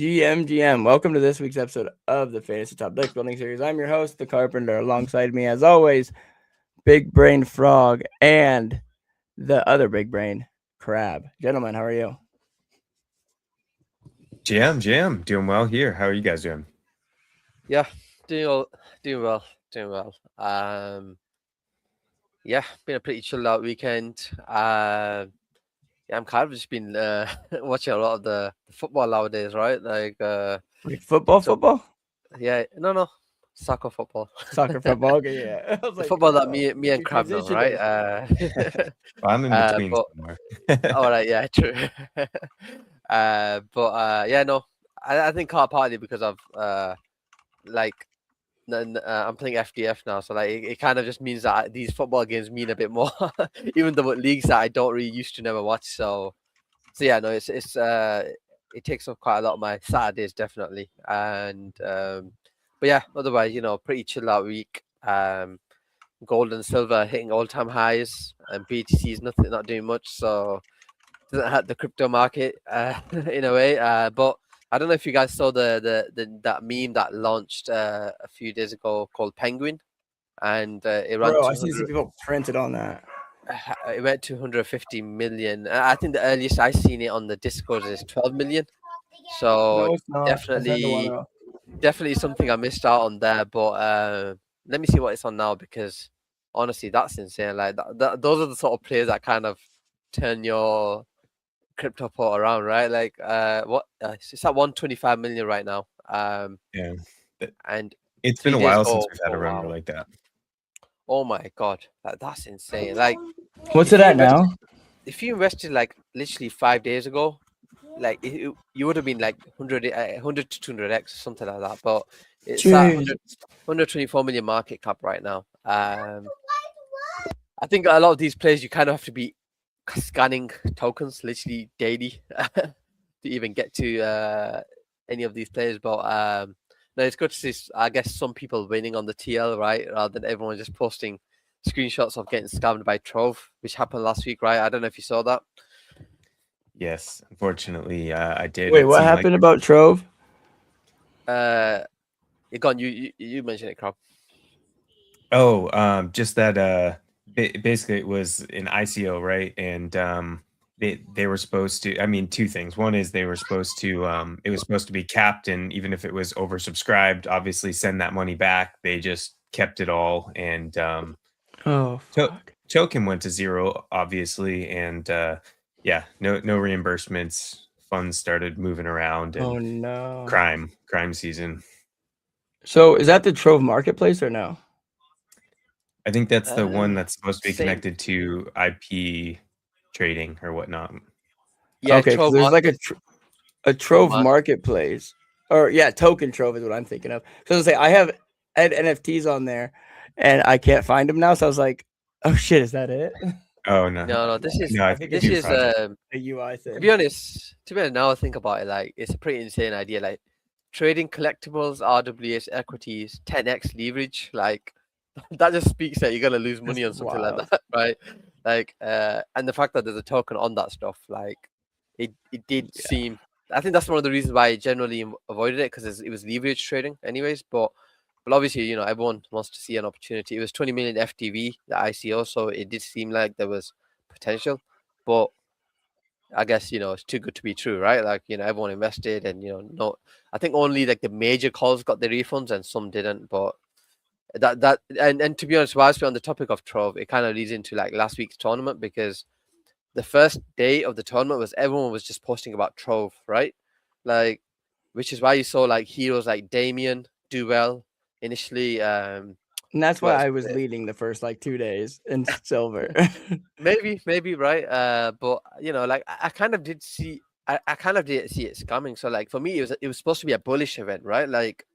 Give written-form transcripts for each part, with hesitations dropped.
GM. Welcome to this week's episode of the Fantasy Top Deck Building Series. I'm your host, The Carpenter. Alongside me, as always, Big Brain Frog and the other Big Brain, Crab. Gentlemen, how are you? GM, doing well here. How are you guys doing? Yeah, doing well. Yeah, been a pretty chilled out weekend. Yeah, I'm kind of just been watching a lot of the football nowadays, right? Like football? Yeah, no, soccer football. Soccer football, okay, yeah. The football that me and Crab know, right? Well, I'm in between somewhere. All right, yeah, true. Yeah, no, I think partly because of I'm playing FDF now, so like it kind of just means that these football games mean a bit more, even though leagues that I don't really used to never watch. So yeah, no, it takes up quite a lot of my Saturdays definitely, and but yeah, otherwise pretty chill out week. Gold and silver hitting all-time highs, and BTC is not doing much, so doesn't hurt the crypto market in a way, but. I don't know if you guys saw that meme that launched a few days ago called Penguin, and it ran. Bro, I see some people printed on that. It went to 150 million. I think the earliest I seen it on the Discord is 12 million. So no, definitely something I missed out on there. But let me see what it's on now, because honestly, that's insane. Like those are the sort of players that kind of turn your crypto pot around, right? Like it's at 125 million right now. Yeah, and it's been a while since we've had a runner like that. Oh my god, that's insane. Like, what's it at now? If you invested like literally 5 days ago, like you would have been like 100 to 200x or something like that. But it's at 124 million market cap right now. I think a lot of these players, you kind of have to be scanning tokens literally daily to even get to any of these players. But no, it's good to see, I guess, some people winning on the TL, right, rather than everyone just posting screenshots of getting scammed by Trove, which happened last week, right? I don't know if you saw that. Yes, unfortunately, I did. Wait, what happened about Trove? You mentioned it, Crab. Oh, just that basically it was an ICO, right? And they were supposed to, I mean, two things. One is they were supposed to it was supposed to be capped, and even if it was oversubscribed, obviously send that money back. They just kept it all, and token went to zero, obviously, and yeah, no reimbursements. Funds started moving around, and oh no, crime season. So is that the Trove marketplace or no? I think that's the one that's supposed to be connected to IP trading or whatnot. Yeah, okay, there's like a Trove marketplace, or Token Trove is what I'm thinking of. So I had NFTs on there, and I can't find them now. So I was like, oh shit, is that it? Oh no, no, this is a UI thing. To be honest, now I think about it, like it's a pretty insane idea. Like trading collectibles, RWS equities, 10x leverage, like. That just speaks that you're gonna lose money on something like that, right? Like, and the fact that there's a token on that stuff, like, it did seem. I think that's one of the reasons why I generally avoided it, because it was leverage trading, anyways. But obviously, everyone wants to see an opportunity. It was 20 million FTV, the ICO, so it did seem like there was potential. But I guess it's too good to be true, right? Like everyone invested, and no, I think only like the major calls got the refunds, and some didn't, but. And to be honest, whilst we're on the topic of Trove, it kind of leads into like last week's tournament, because the first day of the tournament was everyone was just posting about Trove, right? Like, which is why you saw like heroes like Damien do well initially. And that's why I was leading the first like 2 days in silver. maybe right. But like I kind of did see, I kind of did see it coming. So like for me, it was supposed to be a bullish event, right? Like.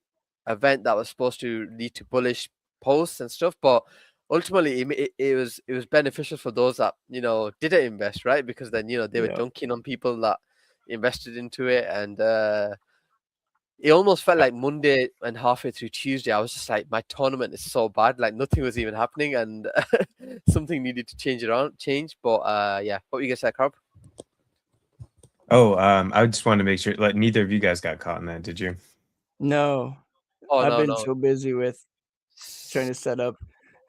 Event that was supposed to lead to bullish posts and stuff, but ultimately it was beneficial for those that didn't invest, right? Because then they were dunking on people that invested into it, and it almost felt like Monday and halfway through Tuesday I was just like, my tournament is so bad, like nothing was even happening, and something needed to change. But yeah, what were you gonna say, Carb? Oh, I just wanted to make sure, like, neither of you guys got caught in that, did you? No, Oh I've no, been no. so busy with trying to set up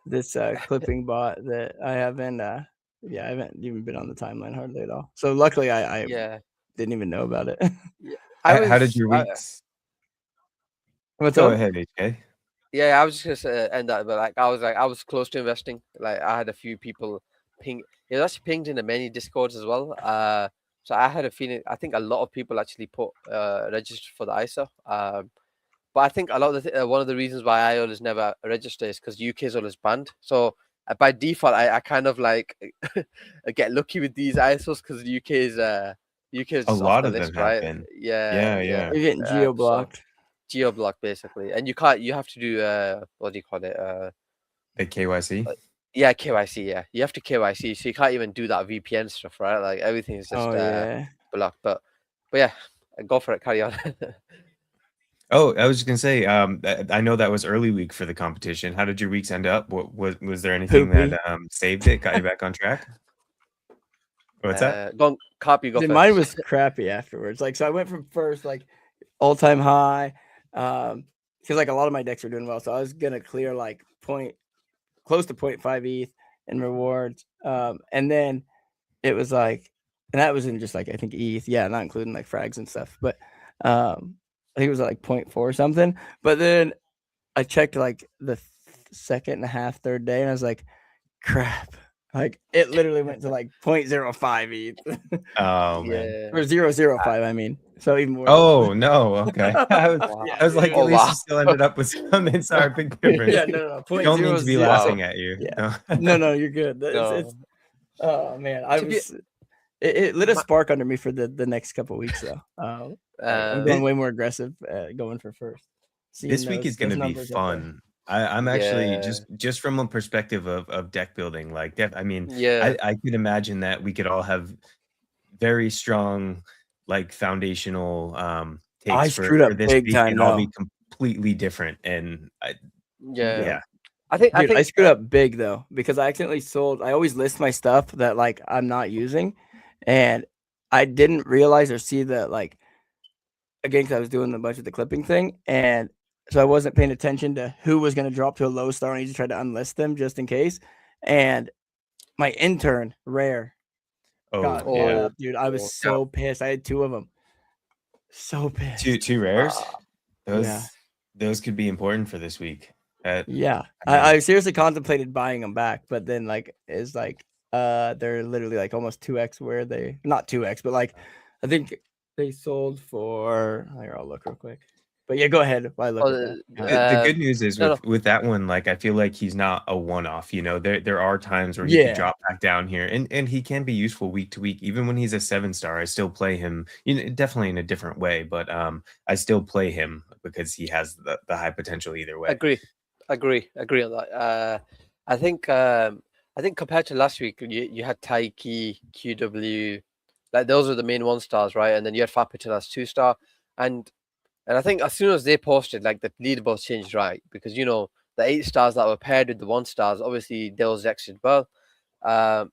this clipping bot that I haven't I haven't even been on the timeline hardly at all. So luckily I Yeah, didn't even know about it. yeah. I How did was. your weeks? What's Go up? ahead, HK. Yeah, I was just gonna end that, but I was close to investing. Like I had a few people ping. It was actually pinged in the many discords as well. So I had a feeling. I think a lot of people actually put registered for the ISA. But I think a lot of one of the reasons why I always never register is because UK is always banned. So by default, I kind of like get lucky with these ISOs because the UK is A just off lot the of them list, have right? been. Yeah, Yeah, yeah. yeah. You're getting geo So blocked. geo block basically, and you can't. You have to do what do you call it? The KYC. Yeah, KYC. Yeah, you have to KYC, so you can't even do that VPN stuff, right? Like everything is just Oh yeah. blocked. But yeah, go for it. Carry on. Oh, I was just gonna say, I know that was early week for the competition. How did your weeks end up? What was there anything Poopy. that saved it, got you back on track? What's that? Go on, copy. Go See, first. mine was crappy afterwards. Like, so I went from first, like, all-time high, because like a lot of my decks were doing well. So I was gonna clear like close to 0.5 ETH in rewards. And then it was like, and that was in just like I think ETH, yeah, not including like frags and stuff. But I think it was like 0.4 or something. But then I checked like the second and a half, third day, and I was like, crap. Like it literally went to like 0.05 ETH. Oh man. Yeah. Or 0.005, I mean. So even more. Oh no. Okay. Wow. I was like, Oh, at least wow. you still ended up with something. Sorry, big difference. Yeah, no. I don't mean to be 0.00. laughing at you. Yeah. No. No, you're good. It's No. oh man, it lit a My- spark under me for the next couple weeks though. I'm going way more aggressive, going for first. This week is going to be fun. I'm actually Yeah. just from a perspective of deck building. Like, I mean, Yeah. I could imagine that we could all have very strong, like foundational I takes screwed for up this big week, time and all be though. completely different. And Yeah. yeah, I think I screwed up big though because I accidentally sold. I always list my stuff that like I'm not using, and I didn't realize or see that like again because I was doing a bunch of the clipping thing, and so I wasn't paying attention to who was going to drop to a low star, and I just tried to unlist them just in case. And my intern rare got bought up, dude. I was so pissed. I had 2 of them. So pissed. two rares. Yeah. Those could be important for this week. Yeah, I seriously contemplated buying them back, but then like is like they're literally like almost 2x where they not 2x, but like I think they sold for here. I'll look real quick. But yeah, go ahead. While I look at that. The good news is with that one, like I feel like he's not a one-off. You know, there are times where he could drop back down here, and he can be useful week to week. Even when he's a 7-star, I still play him. You know, definitely in a different way, but I still play him because he has the high potential either way. Agree on that. I think compared to last week, you had Taiki, QW, like those are the main 1-stars, right? And then you had Fapital as 2-star, and I think as soon as they posted, like the leaderboards changed, right? Because you know the 8-stars that were paired with the 1-stars, obviously those decks did well. I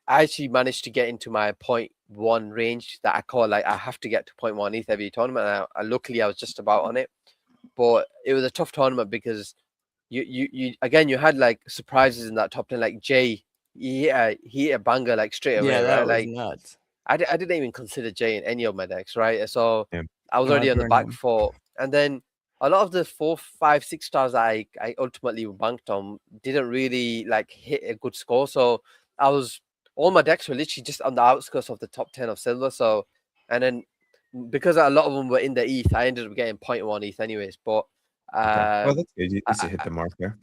actually managed to get into my 0.1 range that I call like I have to get to 0.1 ETH every tournament. And luckily I was just about on it, but it was a tough tournament because you again you had like surprises in that top 10, like Jay. He hit a banger like straight away. Yeah, that was like nuts. I didn't even consider Jay in any of my decks, right? So I was already on the back foot, and then a lot of the 4, 5, 6 stars that I ultimately banked on didn't really like hit a good score. So all my decks were literally just on the outskirts of the top 10 of silver. So, and then because a lot of them were in the ETH, I ended up getting 0.1 ETH anyways. But well, that's good. You hit the mark there.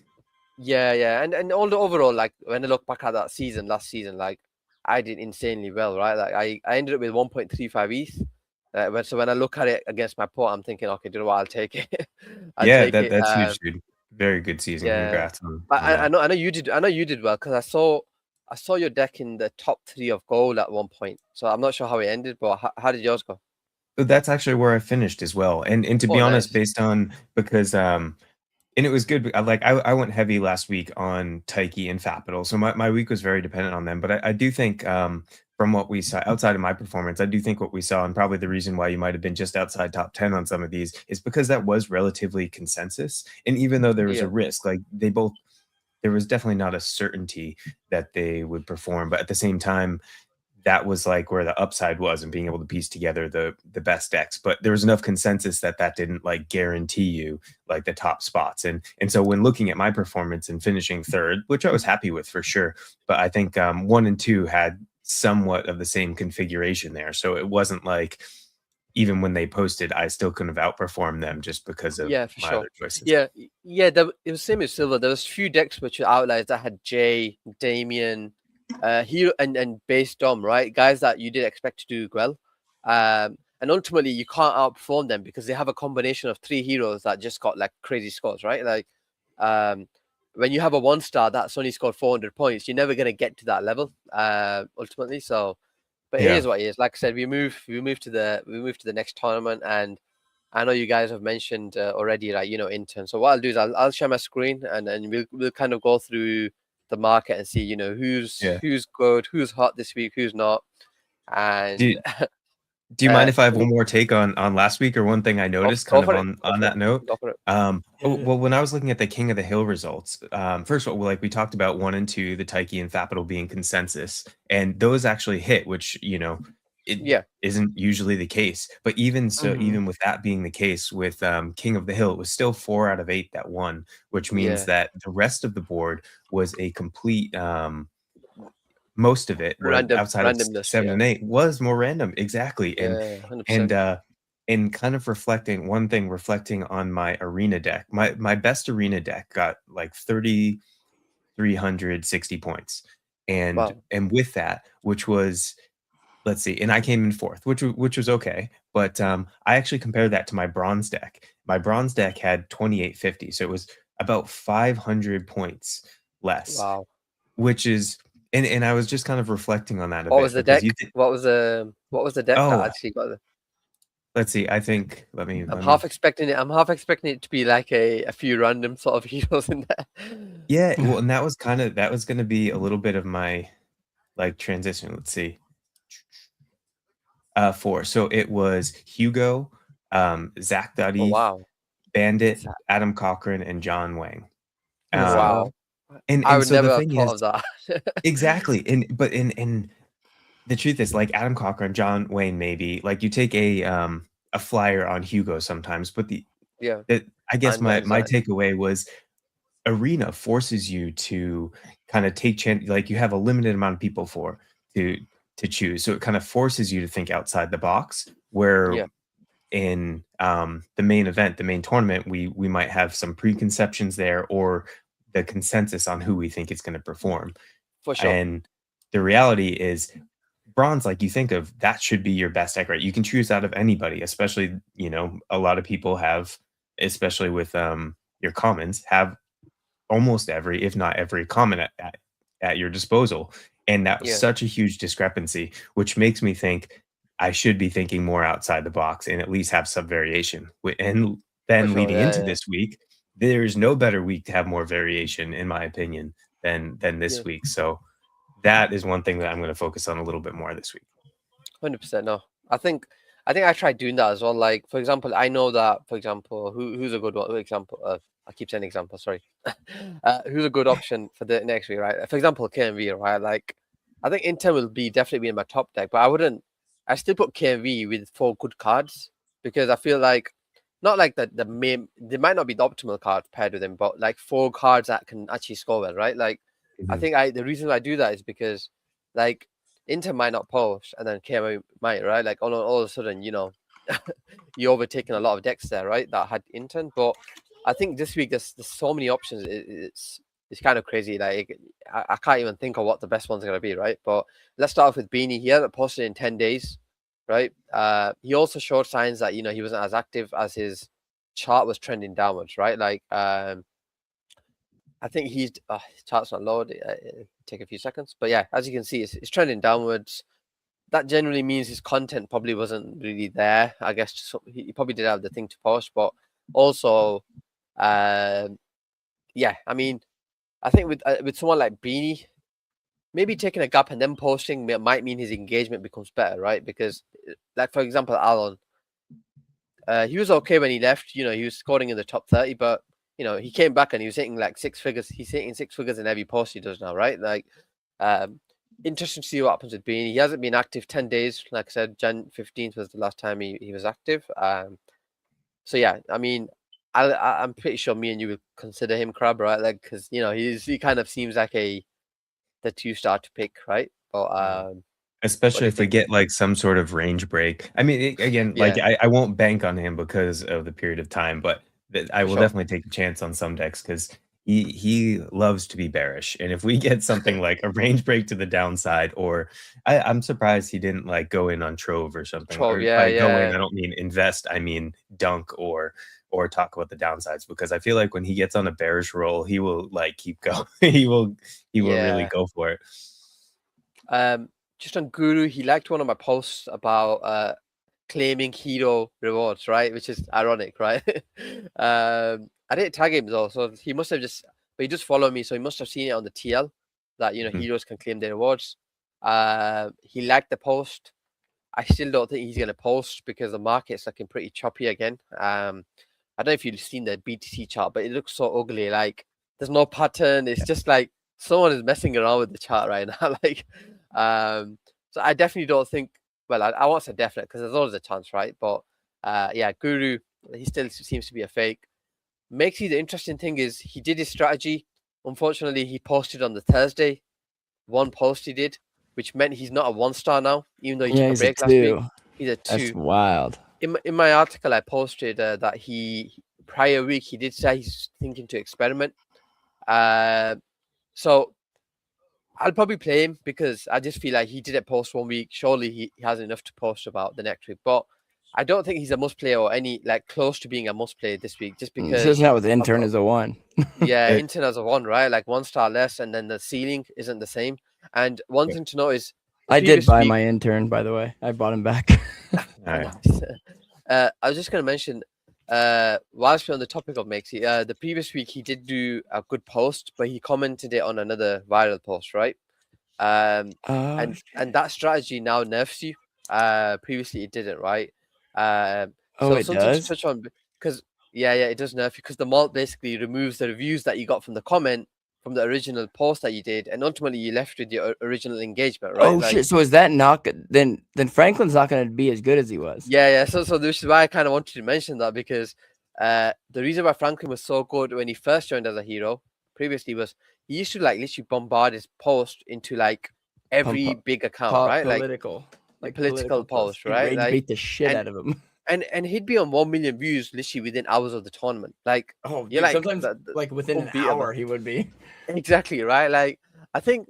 Yeah, and all the overall, like when I look back at that last season, like I did insanely well, right? Like I ended up with 1.35 ETH. So when I look at it against my port, I'm thinking, okay, do you know what? I'll take it. That's huge, dude. Very good season. Yeah. Congrats on I know you did. I know you did well because I saw your deck in the top 3 of gold at one point. So I'm not sure how it ended, but how did yours go? That's actually where I finished as well. And to be honest, based on because And it was good. I went heavy last week on Taiki and Fapital, so my week was very dependent on them. But I do think from what we saw outside of my performance, I do think what we saw, and probably the reason why you might have been just outside top 10 on some of these, is because that was relatively consensus. And even though there was a risk, like there was definitely not a certainty that they would perform. But at the same time, that was like where the upside was and being able to piece together the best decks. But there was enough consensus that didn't like guarantee you like the top spots. And so when looking at my performance and finishing third, which I was happy with for sure, but I think 1 and 2 had somewhat of the same configuration there. So it wasn't like even when they posted, I still couldn't have outperformed them just because of for my sure. other choices. Yeah. It was same as Silver. There was few decks which were outliers that had Jay, Damien, hero and base Dom, right? Guys that you did expect to do well. And ultimately you can't outperform them because they have a combination of 3 heroes that just got like crazy scores, right? Like when you have a 1-star that's only scored 400 points, you're never gonna get to that level ultimately. So but it is what it is. Like I said, we move to the next tournament, and I know you guys have mentioned already, like, intern. So what I'll do is I'll share my screen, and then we'll kind of go through the market and see, who's good, who's hot this week, who's not. And do you mind if I have one more take on last week, or one thing I noticed kind of on that note? Well, when I was looking at the King of the Hill results, first of all, like we talked about 1 and 2, the Taiki and Fapital being consensus, and those actually hit, which isn't usually the case. But even so, even with that being the case, with King of the Hill, it was still 4 out of 8 that won, which means that the rest of the board was a complete most of it outside of 7 and 8 was more random. Exactly. And kind of reflecting on my arena deck, my best arena deck got like 3,360 points. And with that, which was, let's see, and I came in 4th, which was okay. But I actually compared that to my bronze deck. My bronze deck had 2,850, so it was about 500 points less. Wow. Which is, and I was just kind of reflecting on that a bit. What was the deck? What was the deck that actually got the... Let's see. I think I'm half expecting it to be like a few random sort of heroes in there. Yeah, well, and that was going to be a little bit of my like transition. Let's see. 4. So it was Hugo, Zach Duddy, Bandit, Adam Cochran, and John Wang. Wow. And I would so never the have thing thought is, of that. exactly. And the truth is, like, Adam Cochran, John Wayne, maybe like you take a flyer on Hugo sometimes, but I guess my takeaway was arena forces you to kind of take chance, like you have a limited amount of people to choose, so it kind of forces you to think outside the box, where in the main event, the main tournament, we might have some preconceptions there, or the consensus on who we think is going to perform. For sure. And the reality is, bronze, like, you think of that should be your best deck, right? You can choose out of anybody, especially, a lot of people have, especially with your commons, have almost every, if not every common at your disposal. And that was such a huge discrepancy, which makes me think I should be thinking more outside the box and at least have some variation. And then leading into this week, there's no better week to have more variation, in my opinion, than this week. So that is one thing that I'm going to focus on a little bit more this week. 100%. No, I think I tried doing that as well. Like, for example, I know that, for example, who's a good one? Example, I keep saying example, sorry. Who's a good option for the next week, right? For example, KMV, right? Like, I think Inter will definitely be in my top deck, but I still put KMV with 4 good cards, because I feel like, not like the main, they might not be the optimal card paired with him, but like 4 cards that can actually score well, right? Like, I think the reason I do that is because, like, Inter might not post, and then KMV might, right? Like, all of a sudden, you're overtaking a lot of decks there, right? That had Inter. But I think this week there's so many options. It's kind of crazy. Like, I can't even think of what the best ones are gonna be, right? But let's start off with Beanie. He hadn't posted in 10 days, right? He also showed signs that he wasn't as active, as his chart was trending downwards, right? Like, I think his chart's not loaded. Take a few seconds, but yeah, as you can see, it's trending downwards. That generally means his content probably wasn't really there. I guess he probably did have the thing to post, but also yeah, I mean, I think with someone like Beanie, maybe taking a gap and then posting might mean his engagement becomes better, right? Because, like, for example, Alon, he was okay when he left. You know, he was scoring in the top 30, but you know, he came back and he was hitting like 6 figures. He's hitting 6 figures in every post he does now, right? Like, interesting to see what happens with Beanie. He hasn't been active 10 days. Like I said, Jan 15th was the last time he was active. So yeah, I mean, I'm pretty sure me and you would consider him Crab, right? Like, because you know, he kind of seems like the 2-star to pick, right? But especially if we get like some sort of range break. I mean, again, like yeah, I won't bank on him because of the period of time, but I for will sure. definitely take a chance on some decks because he loves to be bearish. And if we get something like a range break to the downside, or I'm surprised he didn't like go in on Trove or something. Trove, Or yeah, by go in, yeah. I don't mean invest, I mean dunk or talk about the downsides, because I feel like when he gets on a bearish roll, he will like keep going. he will really Yeah. go for it. Just on Guru, he liked one of my posts about claiming hero rewards, right? Which is ironic, right? I didn't tag him though, so he must have but he just followed me, so he must have seen it on the TL that you know Mhm. heroes can claim their rewards. He liked the post. I still don't think he's gonna post because the market's looking pretty choppy again. I don't know if you've seen the BTC chart, but it looks so ugly. Like there's no pattern. It's just like someone is messing around with the chart right now. Like, so I definitely don't think. Well, I won't say definite because there's always a chance, right? But yeah, Guru, he still seems to be a fake. Makes the interesting thing is he did his strategy. Unfortunately, he posted on the Thursday. One post he did, which meant he's not a 1-star now, even though he took a break last week. He's a 2. That's wild. In my article, I posted that prior week he did say he's thinking to experiment. So I'll probably play him because I just feel like he didn't post 1 week. Surely he has enough to post about the next week. But I don't think he's a must play or any like close to being a must play this week, just because. This is not with intern as a 1. Yeah, intern as a 1, right? Like 1-star less, and then the ceiling isn't the same. And one thing to know is I did buy my intern, by the way. I bought him back. Right. I was just going to mention, whilst we're on the topic of Makesy, the previous week he did do a good post, but he commented it on another viral post, right? And that strategy now nerfs you. Previously it didn't, right? So it does? to touch on, because yeah, it does nerf you because the malt basically removes the reviews that you got from the comment from the original post that you did, and ultimately you left with your original engagement, right? Oh shit! So is that not good? Then Franklin's not going to be as good as he was. Yeah. So this is why I kind of wanted to mention that, because the reason why Franklin was so good when he first joined as a hero previously was he used to like literally bombard his post into like every big account, right? Political post, right? Like beat the shit out of him. And he'd be on 1 million views literally within hours of the tournament. Like, oh, yeah, like sometimes like within an hour he would be. Exactly, right? Like, I think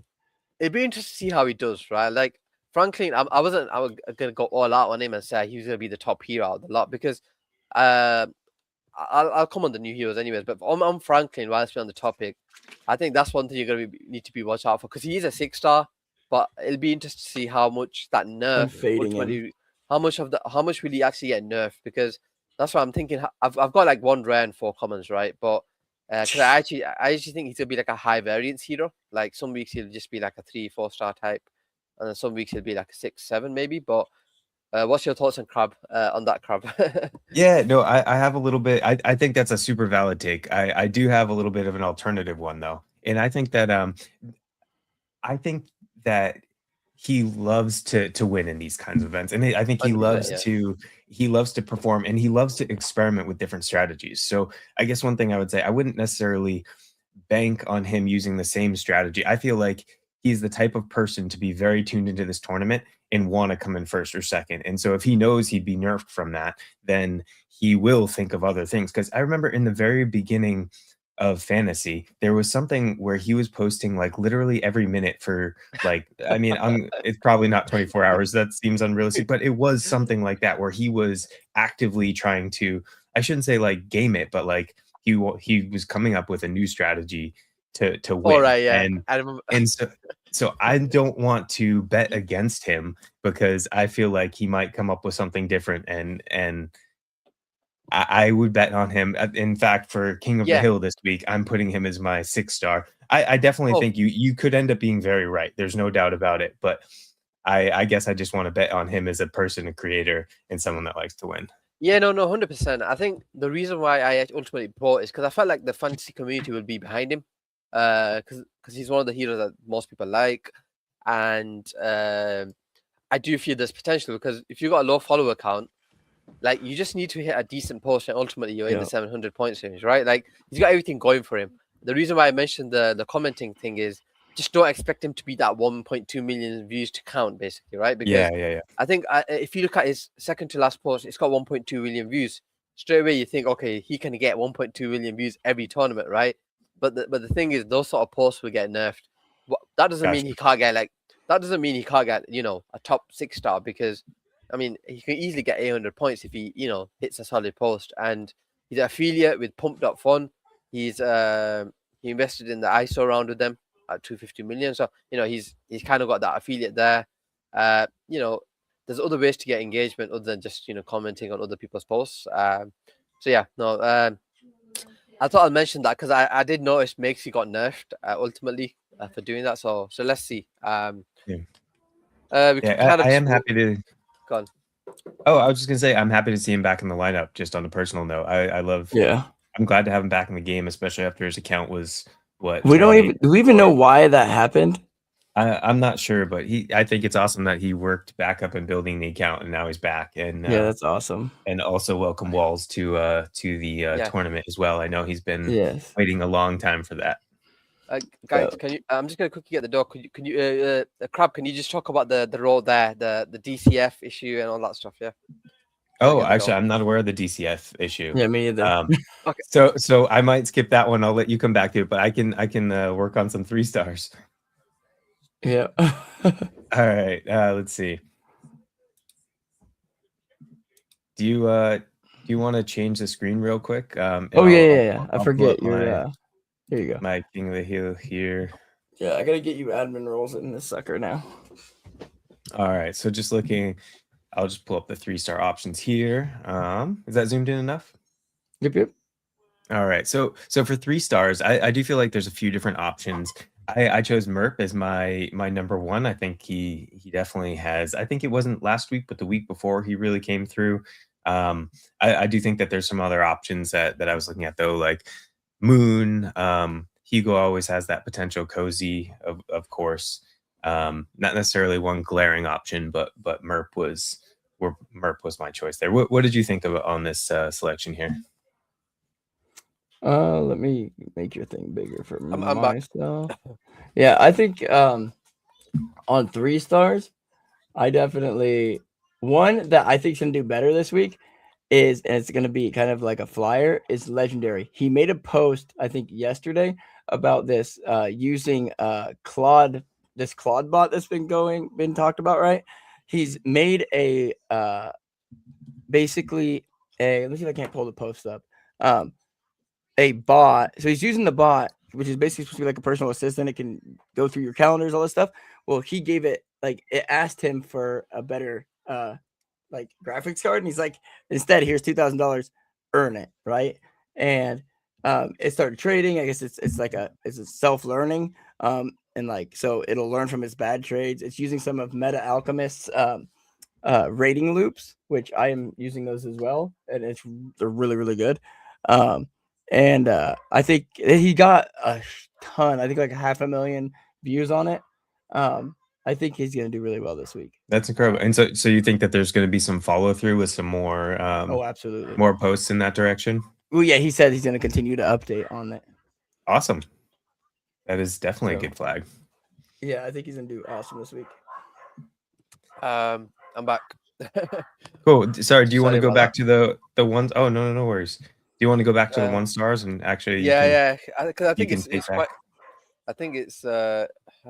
it'd be interesting to see how he does, right? Like Franklin, I was gonna go all out on him and say he was gonna be the top hero out of the lot, because I'll come on the new heroes anyways. But on Franklin, whilst we're on the topic, I think that's one thing you're gonna need to be watch out for, because he is a 6-star. But it'll be interesting to see how much that nerf, how much will he actually get nerfed? Because that's what I'm thinking. I've got like 1 rare and 4 commons, right? But because I actually think he's gonna be like a high variance hero. Like some weeks he'll just be like a 3-4-star type, and then some weeks he'll be like a 6-7 maybe. But what's your thoughts on Crab? On that Crab? Yeah, no, I have a little bit. I think that's a super valid take. I do have a little bit of an alternative one though, and I think that he loves to win in these kinds of events, and I think he loves to perform, and he loves to experiment with different strategies. So I guess one thing I would say, I wouldn't necessarily bank on him using the same strategy. I feel like he's the type of person to be very tuned into this tournament and want to come in first or second. And so if he knows he'd be nerfed from that, then he will think of other things. Because I remember in the very beginning of fantasy, there was something where he was posting like literally every minute for like, I mean, it's probably not 24 hours. That seems unrealistic, but it was something like that where he was actively trying to, I shouldn't say like game it, but like he was coming up with a new strategy to win. All right, yeah. And so I don't want to bet against him, because I feel like he might come up with something different, and I would bet on him. In fact, for King of the Yeah. Hill this week, I'm putting him as my 6-star. I definitely Oh. think you could end up being very right. There's no doubt about it. But I guess I just want to bet on him as a person, a creator, and someone that likes to win. Yeah, no, 100%. I think the reason why I ultimately bought is because I felt like the fantasy community would be behind him, because he's one of the heroes that most people like, and I do feel there's potential because if you've got a low follower count, like you just need to hit a decent post and ultimately you're in the 700 points range, right? Like he's got everything going for him. The reason why I mentioned the commenting thing is just don't expect him to be that 1.2 million views to count, basically, right? Because Yeah. I think if you look at his second to last post, it's got 1.2 million views. Straight away, you think, okay, he can get 1.2 million views every tournament, right? But the thing is, those sort of posts will get nerfed. That doesn't mean he can't get a top 6-star, because I mean he can easily get 800 points if he hits a solid post. And he's an affiliate with Pump.Fun. He's he invested in the ISO round with them at 250 million. So he's kind of got that affiliate there. There's other ways to get engagement other than just commenting on other people's posts. So yeah, no, I thought I'd mention that because I did notice Makesy got nerfed ultimately for doing that. So let's see. I am happy to. Go on. Oh, I was just gonna say I'm happy to see him back in the lineup. Just on a personal note, I love. Yeah, I'm glad to have him back in the game, especially after his account was what. Do we even know why that happened? I'm not sure, but I think it's awesome that he worked back up and building the account, and now he's back. And yeah, that's awesome. And also welcome Walls to the tournament as well. I know he's been waiting a long time for that. Guys, can you? I'm just gonna quickly get the door. Can you, Crab? Can you just talk about the role there, the DCF issue and all that stuff? Yeah. Oh, actually, I'm not aware of the DCF issue. Yeah, me either. Okay. So I might skip that one. I'll let you come back to it, but I can work on some 3-stars. Yeah. All right. Let's see. Do you want to change the screen real quick? Yeah. I forget your. Here you go. My King of the Hill here. Yeah, I gotta get you admin roles in this sucker now. All right. So just looking, I'll just pull up the 3-star options here. Is that zoomed in enough? Yep. All right. So for 3 stars, I do feel like there's a few different options. I chose Merp as my number 1. I think he definitely has. I think it wasn't last week, but the week before he really came through. I do think that there's some other options that I was looking at though, like Moon. Hugo always has that potential. Cozy, of course. Not necessarily one glaring option, but Merp was my choice there. What did you think of on this selection here? Let me make your thing bigger for myself. Yeah, I think on 3 stars, I definitely one that I think is gonna do better this week and it's gonna be kind of like a flyer, is Legendary. He made a post, I think yesterday, about this using Claude bot that's been talked about, right? He's made a basically let me see if I can't pull the post up. A bot. So he's using the bot, which is basically supposed to be like a personal assistant. It can go through your calendars, all this stuff. Well, he gave it it asked him for a better graphics card, and he's like, instead, here's $2,000, earn it, right? And it started trading. I guess it's a self-learning, and so it'll learn from its bad trades. It's using some of Meta Alchemist's rating loops, which I am using those as well, and they're really, really good. And I think he got a ton. I think like 500,000 views on it. I think he's going to do really well this week. That's incredible. And so you think that there's going to be some follow through with some more? Absolutely. More posts in that direction. Well, yeah, he said he's going to continue to update on it. Awesome. That is definitely a good flag. Yeah, I think he's going to do awesome this week. I'm back. Cool. Sorry, do you want to go back to the ones? Oh, no worries. Do you want to go back to the 1 stars and actually? Yeah. Because I think it's quite. I think it's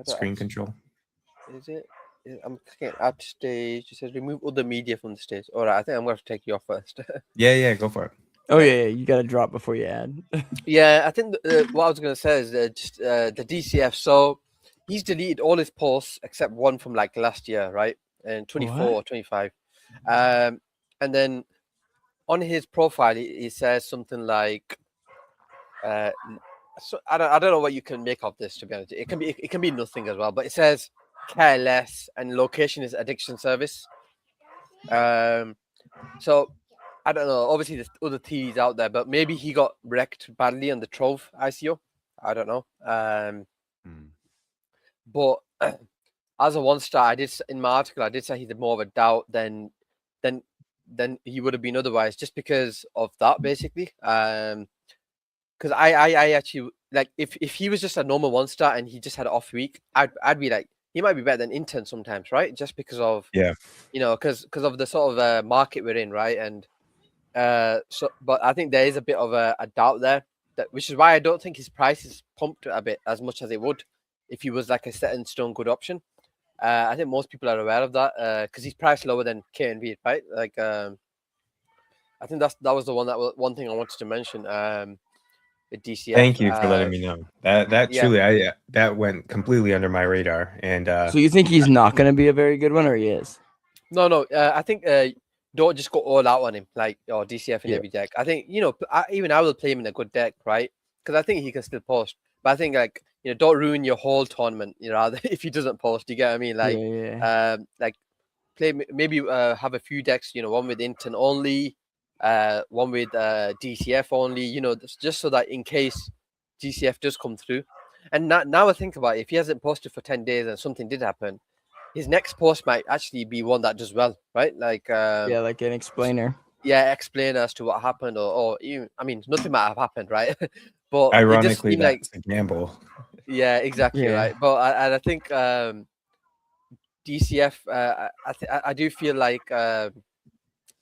screen control. Is it? I'm clicking add stage. It says remove other media from the stage. All right, I think I'm going to take you off first. Yeah, go for it. Oh yeah, you got to drop before you add. Yeah, I think what I was going to say is just the DCF. So he's deleted all his posts except one from last year, right? And 24 or 25. And then on his profile, he says something like, so I don't know what you can make of this, to be honest. It can be nothing as well, but it says care less and location is addiction service. So I don't know. Obviously, there's other theories out there, but maybe he got wrecked badly on the Trove ICO. I don't know. But as a 1-star, I did in my article, I did say he's more of a doubt than he would have been otherwise, just because of that, basically. Because I actually, like, if he was just a normal 1-star and he just had an off week, I'd be like, he might be better than Intern sometimes, right? Just because of because of the sort of market we're in, right? And but I think there is a bit of a doubt there, which is why I don't think his price is pumped a bit as much as it would if he was like a set in stone good option. I think most people are aware of that because he's priced lower than KNV, right? Like, I think that was the one thing I wanted to mention. DCF. Thank you for letting me know. That truly, that went completely under my radar. And so you think he's not going to be a very good one, or he is? No. I think don't just go all out on him, like DCF in every deck. I think I will play him in a good deck, right? Because I think he can still post. But I think like don't ruin your whole tournament, if he doesn't post. You get what I mean? Like like play maybe have a few decks, one with Intern only. One with DCF only, just so that in case DCF does come through. And now I think about it, if he hasn't posted for 10 days and something did happen, his next post might actually be one that does well, right? Like like an explainer. Yeah, explain as to what happened, or even, I mean, nothing might have happened, right? But ironically, that's a gamble. Yeah, exactly, right. But I think DCF, I do feel like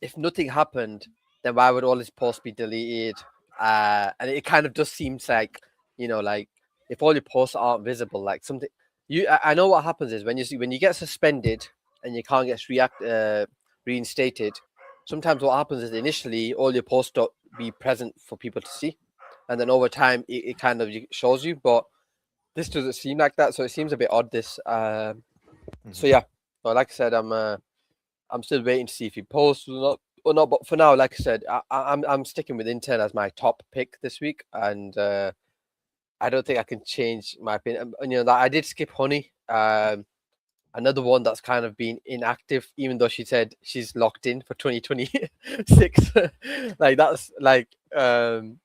if nothing happened, then why would all his posts be deleted? And it kind of just seems like, like if all your posts aren't visible, like something I know what happens is when you get suspended and you can't get reinstated, sometimes what happens is initially all your posts don't be present for people to see. And then over time it kind of shows you, but this doesn't seem like that. So it seems a bit odd, this. So yeah, well, like I said, I'm still waiting to see if he posts or not. But for now, like I said, I'm sticking with Intern as my top pick this week, and I don't think I can change my opinion. That I did skip Honey, another one that's kind of been inactive, even though she said she's locked in for 2026. Like that's like again,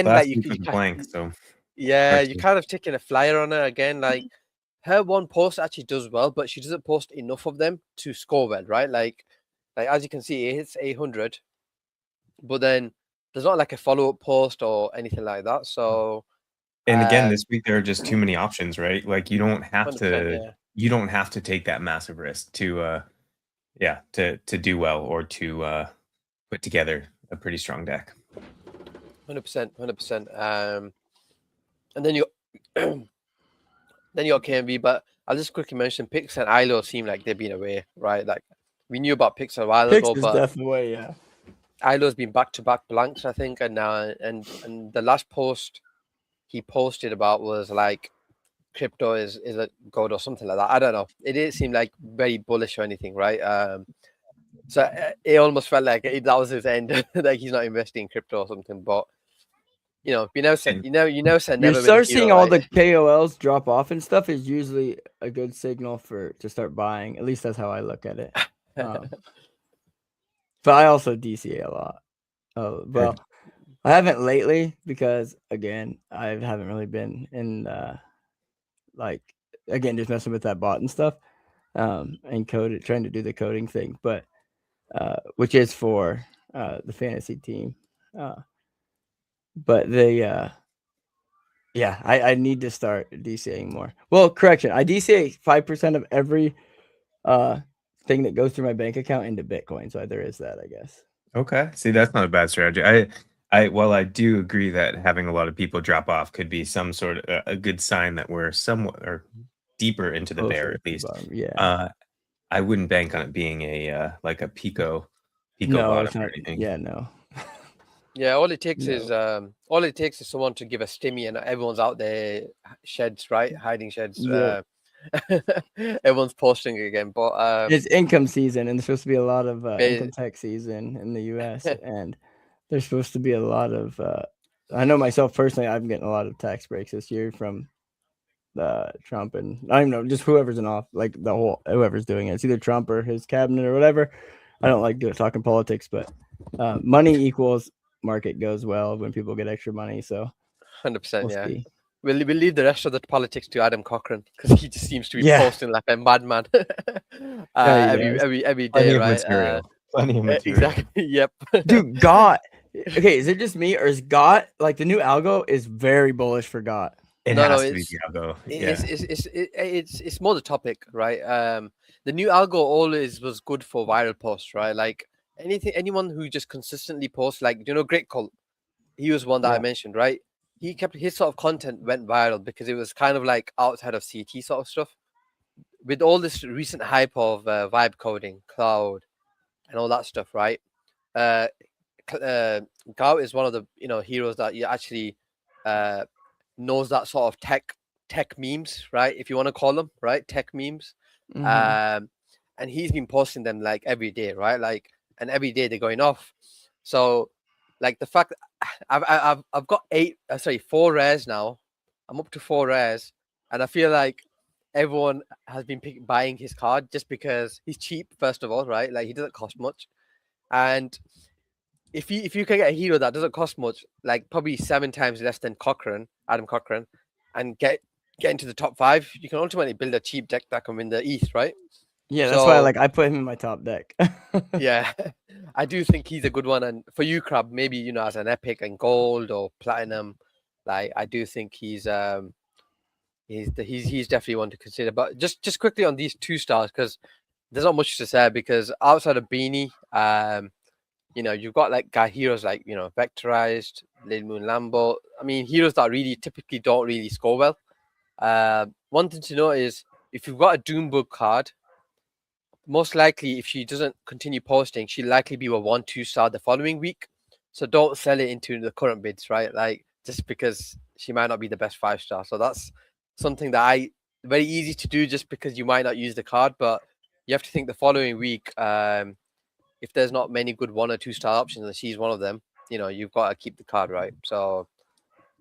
like you blank. So yeah, you're kind of taking a flyer on her again, like. Her one post actually does well, but she doesn't post enough of them to score well, right? Like as you can see, it hits 800, but then there's not like a follow-up post or anything like that. So, and again, this week there are just too many options, right? Like you don't have to take that massive risk to do well or to put together a pretty strong deck. 100%. And then you. Then you got KNV, but I'll just quickly mention Pix and ILO seem like they've been away, right? Like we knew about Pix a while ago, but definitely away, yeah. ILO's been back-to-back blanks, I think, and now and the last post he posted about was like crypto is a god or something like that. I don't know. It didn't seem like very bullish or anything, right? So it almost felt like that was his end, like he's not investing in crypto or something, but. You never said never. You start seeing all the KOLs drop off and stuff is usually a good signal to start buying. At least that's how I look at it. But I also DCA a lot. Well, I haven't lately because again, I haven't really been in just messing with that bot and stuff, and trying to do the coding thing, but which is for the fantasy team. But I need to start DCAing more. Well, correction, I DCA 5% of every thing that goes through my bank account into Bitcoin. So there is that, I guess. Okay. See, that's not a bad strategy. I do agree that having a lot of people drop off could be some sort of a good sign that we're somewhat or deeper into the bear, at least. Yeah. I wouldn't bank on it being a like a Pico bottom or anything. Yeah, no. Yeah, all it takes is someone to give a stimmy and everyone's out there sheds, right? Hiding sheds. Yeah. Everyone's posting again, but it's income season, and there's supposed to be a lot of income tax season in the U.S. and there's supposed to be a lot of. I know myself personally, I'm getting a lot of tax breaks this year from Trump, and I don't know, just whoever's in off, like whoever's doing it. It's either Trump or his cabinet or whatever. I don't like talking politics, but money equals market goes well when people get extra money. So 100%, yeah. We'll leave the rest of the politics to Adam Cochran because he just seems to be posting like a madman every day, right? Plenty of material. Exactly. Yep. Dude, GOT. Okay, is it just me or is GOT like the new algo is very bullish for GOT? It's the algo. It's more the topic, right? The new algo always was good for viral posts, right? Like anyone who just consistently posts, like Great Cult, he was one that I mentioned, right? He kept his sort of content went viral because it was kind of like outside of CT sort of stuff. With all this recent hype of vibe coding, cloud, and all that stuff, right? Gout is one of the heroes that you actually knows that sort of tech memes, right? If you want to call them, right? Tech memes. Mm-hmm. And he's been posting them like every day, right? Like, and every day they're going off. So like the fact that I've got 4 rares now. I'm up to 4 rares, and I feel like everyone has been buying his card just because he's cheap, first of all, right? Like he doesn't cost much, and if you can get a hero that doesn't cost much, like probably 7 times less than Adam Cochran, and get into the top 5, you can ultimately build a cheap deck that can win the East, right? Yeah, that's why I put him in my top deck. Yeah, I do think he's a good one, and for you, Crab, maybe as an epic and gold or platinum, like I do think he's definitely one to consider. But just quickly on these 2 stars, because there's not much to say, because outside of Beanie, you've got like heroes like Vectorized, Lil Moon Lambo. I mean, heroes that really typically don't really score well. One thing to note is if you've got a Doombug card, most likely if she doesn't continue posting, she'll likely be a 1-2 star the following week. So don't sell it into the current bids, right? Like just because she might not be the best 5 star. So that's something that very easy to do just because you might not use the card, but you have to think the following week, if there's not many good 1 or 2 star options and she's one of them, you've got to keep the card, right? So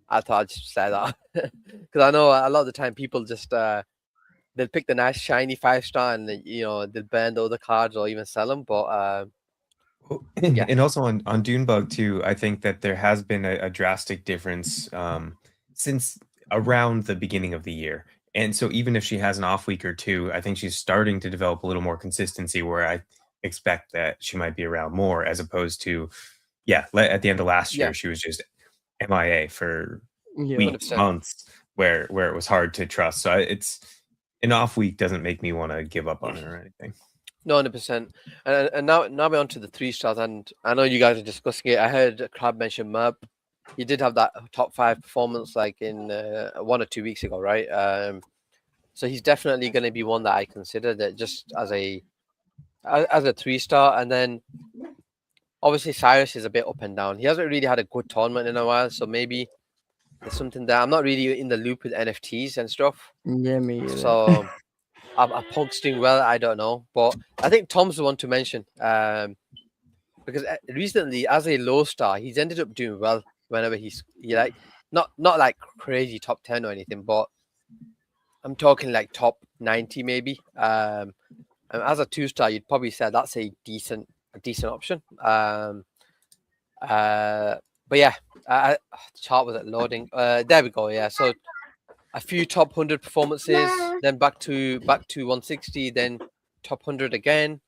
I thought I'd just say that because I know a lot of the time people just they'll pick the nice shiny 5 star and they'll burn the other cards or even sell them. But and also on Doombug too, I think that there has been a drastic difference since around the beginning of the year. And so even if she has an off week or 2, I think she's starting to develop a little more consistency where I expect that she might be around more, as opposed to at the end of last year she was just MIA for weeks, 100%. months, where it was hard to trust. So it's an off week doesn't make me want to give up on her or anything. No, 100%. And now we're on to the 3 stars, and I know you guys are discussing it. I heard Crab mention Merp. He did have that top 5 performance like in 1 or 2 weeks ago, right? So he's definitely going to be one that I consider that just as a 3 star. And then obviously Cyrus is a bit up and down. He hasn't really had a good tournament in a while, so maybe there's something that I'm not really in the loop with NFTs and stuff. Yeah, me either. So are Punk's doing well? I don't know, but I think Tom's the one to mention because recently, as a low star, he's ended up doing well whenever he like not like crazy top 10 or anything, but I'm talking like top 90 maybe. And as a 2 star, you'd probably say that's a decent option. But yeah, the chart was loading. There we go. Yeah, so a few top 100 performances, then back to 160, then top 100 again,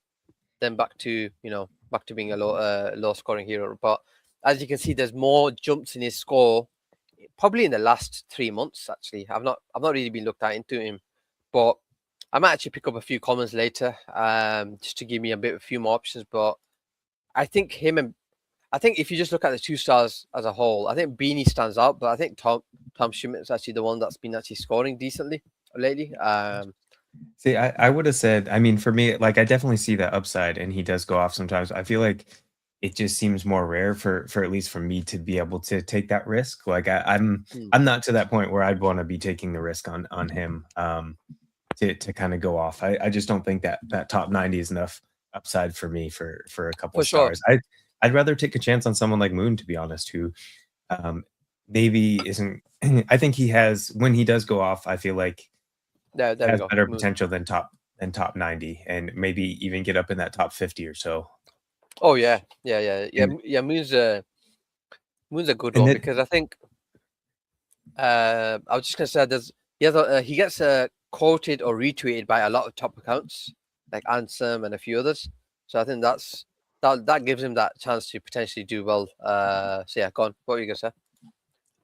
then back to being a low scoring hero. But as you can see, there's more jumps in his score, probably in the last 3 months. Actually, I've not really been looked at into him, but I might actually pick up a few comments later, just to give me a few more options. But I think if you just look at the 2 stars as a whole, I think Beanie stands out, but I think Tom Schmidt is actually the one that's been actually scoring decently lately. See, I would have said, I mean, for me, like I definitely see that upside, and he does go off sometimes. I feel like it just seems more rare for at least for me to be able to take that risk. Like I'm not to that point where I'd want to be taking the risk on him. to kind of go off. I just don't think that top 90 is enough upside for me for a couple For sure. stars. I'd rather take a chance on someone like Moon, to be honest, who maybe isn't. I think he has, when he does go off, I feel like There we has go. better Moon. potential than top 90, and maybe even get up in that top 50 or so. Oh yeah. Moon's a good one because I think I was just gonna say he gets quoted or retweeted by a lot of top accounts like Ansem and a few others. So I think that gives him that chance to potentially do well. So yeah, go on. What were you gonna say?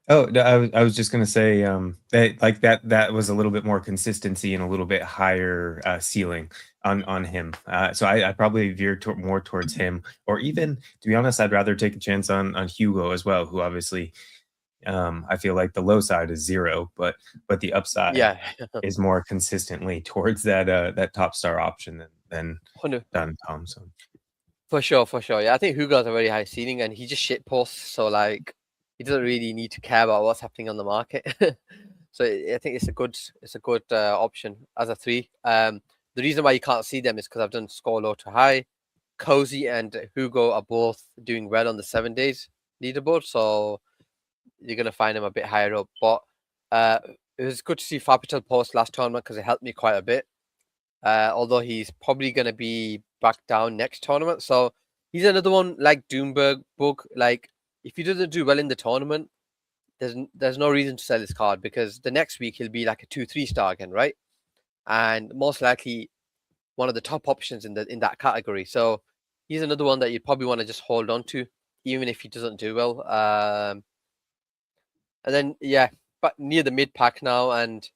Oh, no, I was just gonna say that was a little bit more consistency and a little bit higher ceiling on him. So I probably veer more towards him, or even, to be honest, I'd rather take a chance on Hugo as well, who obviously I feel like the low side is 0, but the upside is more consistently towards that top star option than Dun Thompson. For sure. Yeah, I think Hugo has a very high ceiling, and he just shit posts, so like he doesn't really need to care about what's happening on the market. So I think it's a good option as a 3. The reason why you can't see them is because I've done score low to high. Cozy and Hugo are both doing well on the 7 days leaderboard, so you're gonna find them a bit higher up. But it was good to see Fapital post last tournament because it helped me quite a bit. Although he's probably gonna be back down next tournament, so he's another one like Doomberg Bug. Like if he doesn't do well in the tournament, there's no reason to sell his card, because the next week he'll be like a 2-3 star again, right? And most likely one of the top options in that category. So he's another one that you'd probably want to just hold on to, even if he doesn't do well. And then but near the mid pack now, and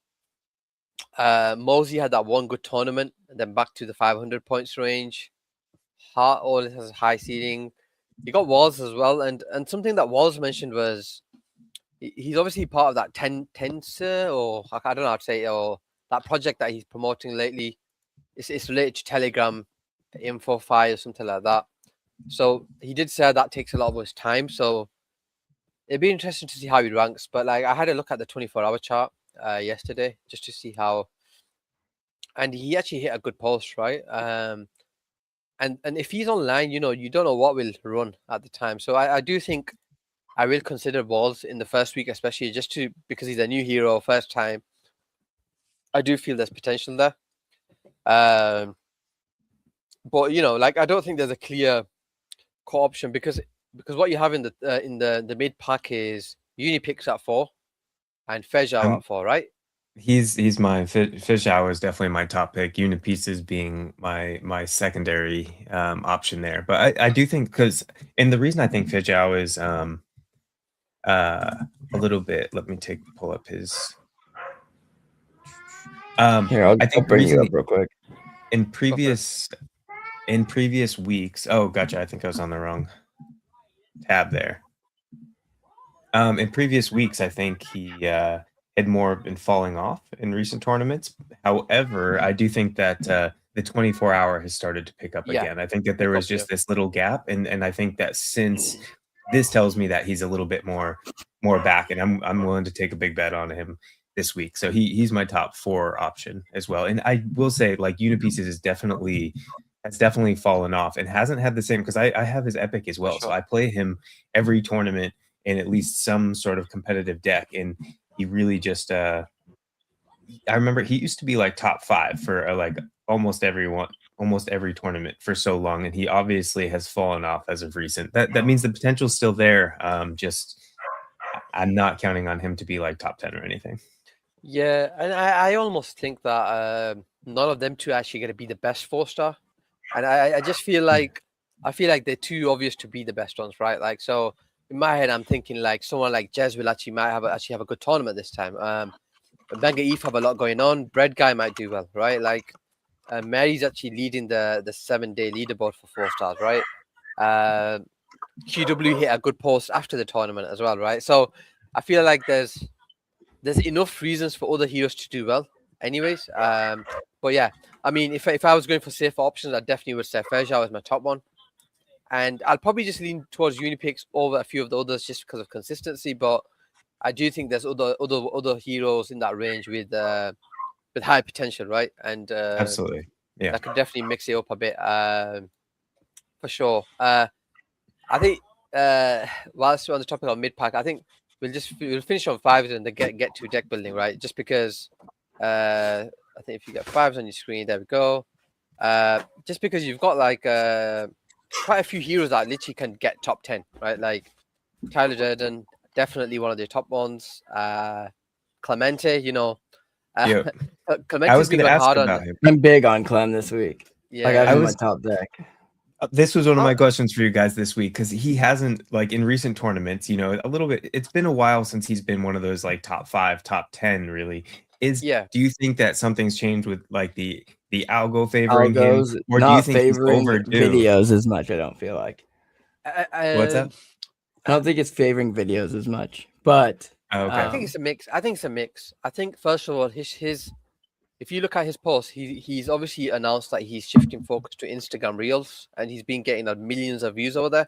Mosey had that one good tournament, and then back to the 500 points range. Hart always has a high ceiling. You got Walls as well, and something that Walls mentioned was he's obviously part of that Tensor, or I don't know how to say it, or that project that he's promoting lately. It's related to Telegram info file or something like that. So he did say that takes a lot of his time. So it'd be interesting to see how he ranks. But like I had a look at the 24-hour chart yesterday just to see how, and he actually hit a good post, right? And if he's online, you don't know what will run at the time. So I do think I will consider Walls in the first week, especially because he's a new hero, first time. I do feel there's potential there. But like I don't think there's a clear core option because what you have in the mid pack is Unipix at 4 and Fejao at 4, right? He's my Fejao is definitely my top pick. Unipieces being my secondary option there, but I do think and the reason I think Fejao is a little bit. Let me pull up his. Here, I'll bring you up real quick. In previous weeks. Oh, gotcha. I think I was on the wrong tab there. In previous weeks, I think he had more been falling off in recent tournaments. However, I do think that the 24-hour has started to pick up again. I think that there was just this little gap, and I think that since this tells me that he's a little bit more back, and I'm willing to take a big bet on him this week. So he's my top 4 option as well. And I will say, like, Unipieces has definitely fallen off and hasn't had the same, because I have his Epic as well. Sure. So I play him every tournament in at least some sort of competitive deck, and he really just I remember he used to be like top 5 for like almost every tournament for so long, and he obviously has fallen off as of recent. That means the potential's still there. Just I'm not counting on him to be like top 10 or anything. Yeah, and I almost think that none of them two are actually going to be the best 4-star, and I just feel like they're too obvious to be the best ones, right? Like, so in my head, I'm thinking like someone like Jez will might have a good tournament this time. Benga Eve have a lot going on. Bread Guy might do well, right? Like, Mary's actually leading the 7-day leaderboard for 4 stars, right? QW hit a good post after the tournament as well, right? So I feel like there's enough reasons for other heroes to do well anyways. But yeah, I mean, if I was going for safer options, I definitely would say Fejao is my top one. And I'll probably just lean towards Unipix over a few of the others just because of consistency. But I do think there's other heroes in that range with with high potential, right? And Absolutely, yeah. that could definitely mix it up a bit, for sure. I think whilst we're on the topic of mid pack, I think we'll finish on fives and then get to deck building, right? Just because I think if you get fives on your screen, there we go. Just because you've got like quite a few heroes that literally can get top 10, right? Like Tyler Durden, definitely one of the top ones. Clemente, you know, Yeah. I Clemente's was been going to going ask hard about on. him. I'm big on Clem this week. Yeah, Like I have him in my was- top deck. This was one of Oh. my questions for you guys this week, because he hasn't, like, in recent tournaments, you know, a little bit. It's been a while since he's been one of those like top 5, top 10. Really, Yeah. Do you think that something's changed with like the algo favoring Algos, him, or do not you think he's favoring overdue? videos as much. I don't feel like. What's that? I don't think it's favoring videos as much, but Oh, okay. I think it's a mix. I think first of all, his if you look at his post, he's obviously announced that he's shifting focus to Instagram Reels, and he's been getting millions of views over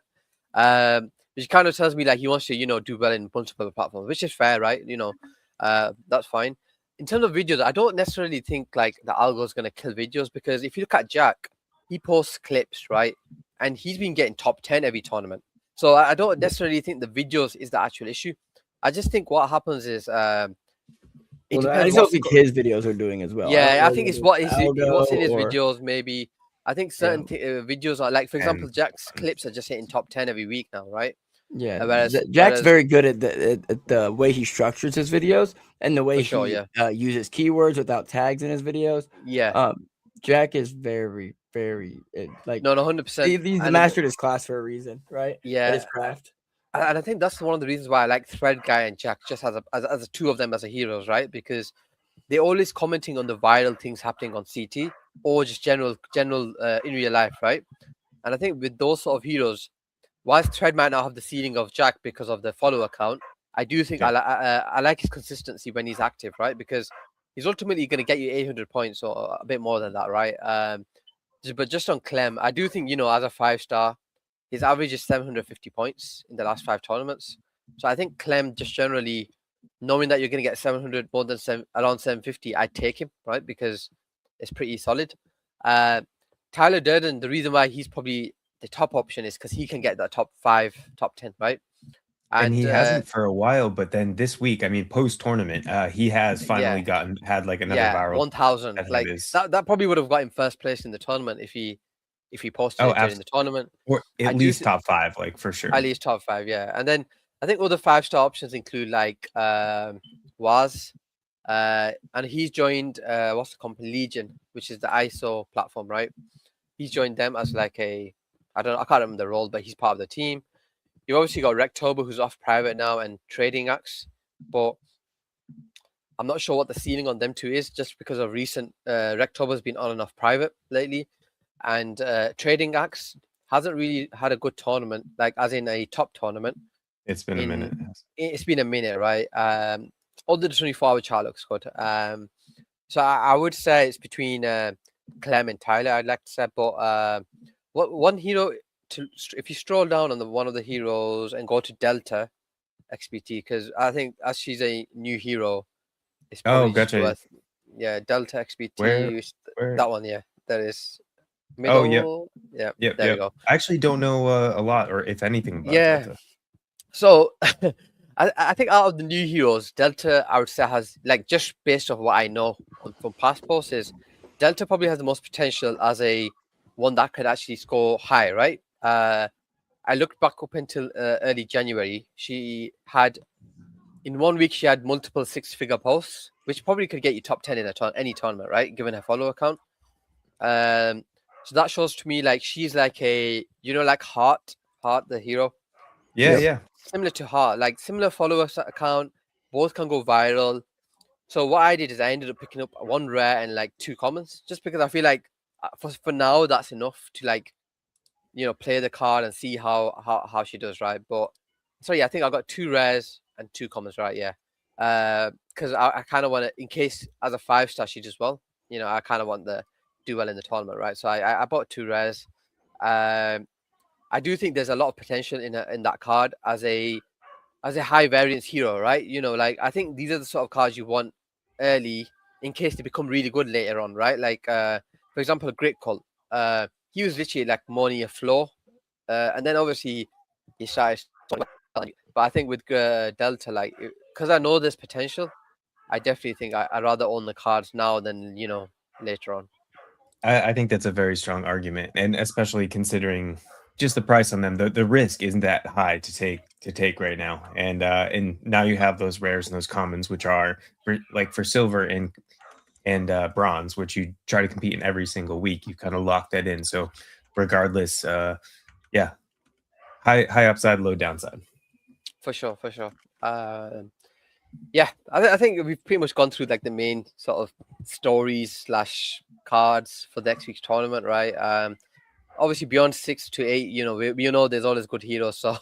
there. Which kind of tells me like he wants to, you know, do well in multiple platforms, which is fair, right? You know, that's fine. In terms of videos, I don't necessarily think like the algo is going to kill videos, because if you look at Jack, he posts clips, right? And he's been getting top 10 every tournament. So I don't necessarily think the videos is the actual issue. I just think what happens is it well, I depends. don't think his videos are doing as well. Yeah, I think it's what's in his or- videos. Maybe I think certain videos are like, for example, And- Jack's clips are just hitting top 10 every week now, right? Yeah, Whereas- Jack's whereas- very good at the way he structures his videos and the way For sure, he uses keywords without tags in his videos. Yeah, Jack is very, very like no, 100%. he's And mastered his class for a reason, right? Yeah, At his craft. and I think that's one of the reasons why I like Thread Guy and Jack just as a two of them as a heroes, right? Because they're always commenting on the viral things happening on CT or just general in real life, right? And I think with those sort of heroes, whilst Thread might not have the ceiling of Jack because of the follow account, I do think I like his consistency when he's active, right? Because he's ultimately going to get you 800 points or a bit more than that, right? But just on Clem, I do think, you know, as a 5-star, his average is 750 points in the last 5 tournaments. So I think Clem, just generally knowing that you're going to get 700 more than around 750, I'd take him, right? Because it's pretty solid. Tyler Durden, the reason why he's probably the top option is because he can get that top 5, top 10, right? And he hasn't for a while, but then this week, I mean, post tournament, he has finally had like another viral 1,000. Like that probably would have got him first place in the tournament if he posted it during the tournament, or at least top 5, like for sure. At least top 5, yeah. And then I think other 5-star options include like Waz, and he's joined what's the company, Legion, which is the ISO platform, right? He's joined them as like I can't remember the role, but he's part of the team. You've obviously got Rectober, who's off private now, and Trading Axe, but I'm not sure what the ceiling on them two is, just because of recent Rectober's been on and off private lately, and Trading Axe hasn't really had a good tournament, like as in a top tournament. It's been a minute. It's been a minute, right? Although the 24-hour chart looks good. So I would say it's between Clem and Tyler, I'd like to say, but one hero, if you stroll down on one of the heroes and go to Delta XBT, because I think as she's a new hero, it's probably worth. Yeah, Delta XBT. Where? That one, yeah, that is. Middle, yeah. There you go. I actually don't know a lot, or if anything, about Delta. So I think out of the new heroes, Delta, I would say, has, like, just based off what I know from past posts, is Delta probably has the most potential as a one that could actually score high, right? I looked back up until early January. She had, in 1 week, she had multiple 6-figure posts, which probably could get you top 10 in any tournament, right? Given her follower count. So that shows to me like she's like a, you know, like Heart the hero. Yeah. Similar to Heart, like similar follower account. Both can go viral. So what I did is I ended up picking up 1 rare and like 2 commons, just because I feel like for now that's enough to, like, you know, play the card and see how she does, right? But so yeah, I think I got 2 rares and 2 commons, right? Yeah, because I kind of want to, in case as a 5-star she does well, you know, I kind of want to do well in the tournament, right? So I bought 2 rares. I do think there's a lot of potential in that card as a high variance hero, right? You know, like, I think these are the sort of cards you want early in case they become really good later on, right? Like, for example, a Great Cult. He was literally like money a floor, and then obviously he started. But I think with Delta, like, because I know there's potential, I definitely think I'd rather own the cards now than later on. I think that's a very strong argument, and especially considering just the price on them, the risk isn't that high to take right now, and now you have those rares and those commons, which are for silver and bronze, which you try to compete in every single week. You kind of lock that in, so regardless, yeah, high upside, low downside. For sure. Yeah, I think we've pretty much gone through like the main sort of stories / cards for next week's tournament, right? Obviously beyond 6 to 8, we know there's always good heroes. So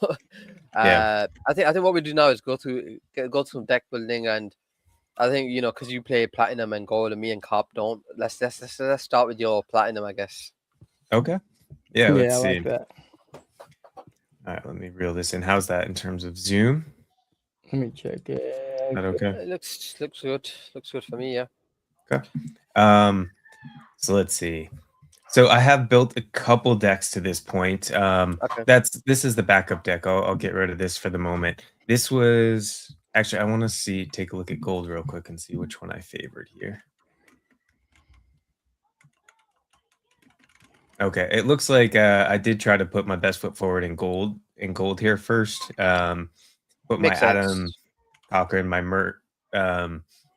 Yeah. I think what we do now is go through some deck building, and I think because you play platinum and gold, and me and Carp don't. Let's start with your platinum, I guess. Okay. Yeah. Let's I see. like that. All right, let me reel this in. How's that in terms of zoom? Let me check it. Is that okay? It looks good. Looks good for me, yeah. Okay. So let's see. So I have built a couple decks to this point. Okay. This is the backup deck. I'll get rid of this for the moment. This was actually, I want to take a look at gold real quick and see which one I favored here. Okay, it looks like I did try to put my best foot forward in gold here first. Put my Adam, Cochrane, my Mert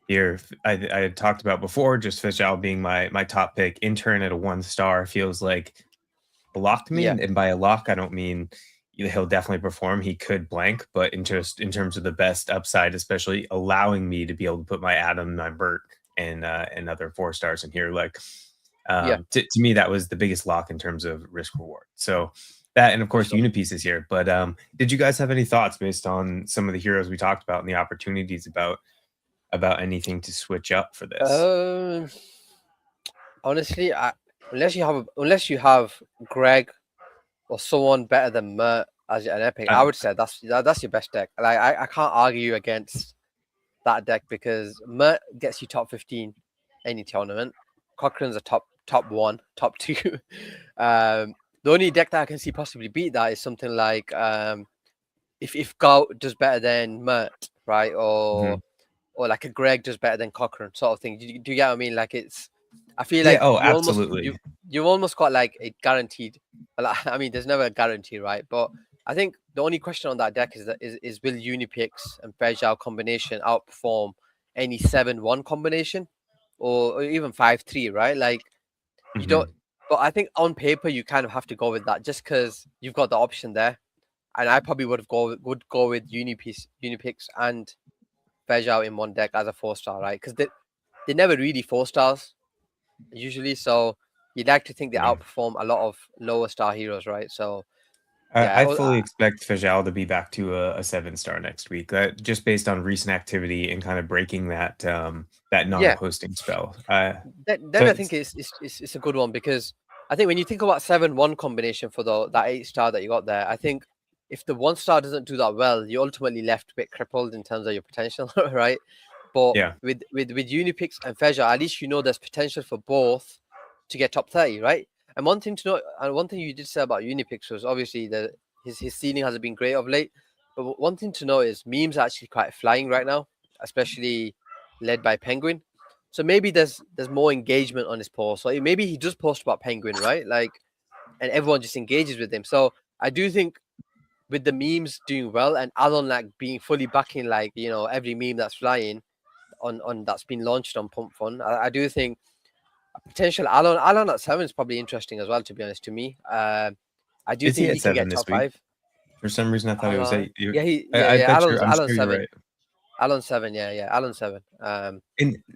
here. I had talked about before, just Fishal being my top pick. Intern at a 1-star feels like a lock to me, and by a lock, I don't mean he'll definitely perform. He could blank, but in terms of the best upside, especially allowing me to be able to put my Adam, my Mert, and other 4-stars in here, like. To me, that was the biggest lock in terms of risk reward. So that, and of course, Unipiece is here. But did you guys have any thoughts based on some of the heroes we talked about and the opportunities about anything to switch up for this? Honestly, unless you have Greg or someone better than Mert as an epic, I would say that's your best deck. Like I can't argue against that deck because Mert gets you top 15 any tournament. Cochrane's a top 1, top 2. The only deck that I can see possibly beat that is something like if Gout does better than Mert, right? Or like a Greg does better than Cochrane, sort of thing. Do you get what I mean? Like I feel like absolutely. You've almost got like a guaranteed. I mean, there's never a guarantee, right? But I think the only question on that deck is will Unipix and Fejao combination outperform any 7-1 combination? Or even 5-3, right? Like you don't, but I think on paper you kind of have to go with that just because you've got the option there. And I probably would go with Unipix and Fejao in one deck as a 4-star, right? Because they never really 4-stars usually, so you'd like to think they outperform a lot of lower star heroes, right? So I fully expect Fejao to be back to a 7-star next week. That just based on recent activity and kind of breaking that non-posting spell. Then I think it's a good one because I think when you think about 7-1 combination for that 8-star that you got there, I think if the 1-star doesn't do that well, you're ultimately left a bit crippled in terms of your potential, right? But with Unipix and Fejao, at least there's potential for both to get top 30, right? And one thing to note, and one thing you did say about Unipix was obviously that his ceiling hasn't been great of late. But one thing to note is memes are actually quite flying right now, especially led by Penguin. So maybe there's more engagement on his post. So maybe he does post about Penguin, right? Like, and everyone just engages with him. So I do think with the memes doing well and Alon like being fully backing like every meme that's flying on that's been launched on Pump Fun, I do think potential Alon at 7 is probably interesting as well, to be honest to me. I do think he can get top 5. For some reason, I thought it was 8. Alon 7. Right. Alon 7, yeah, Alon 7. And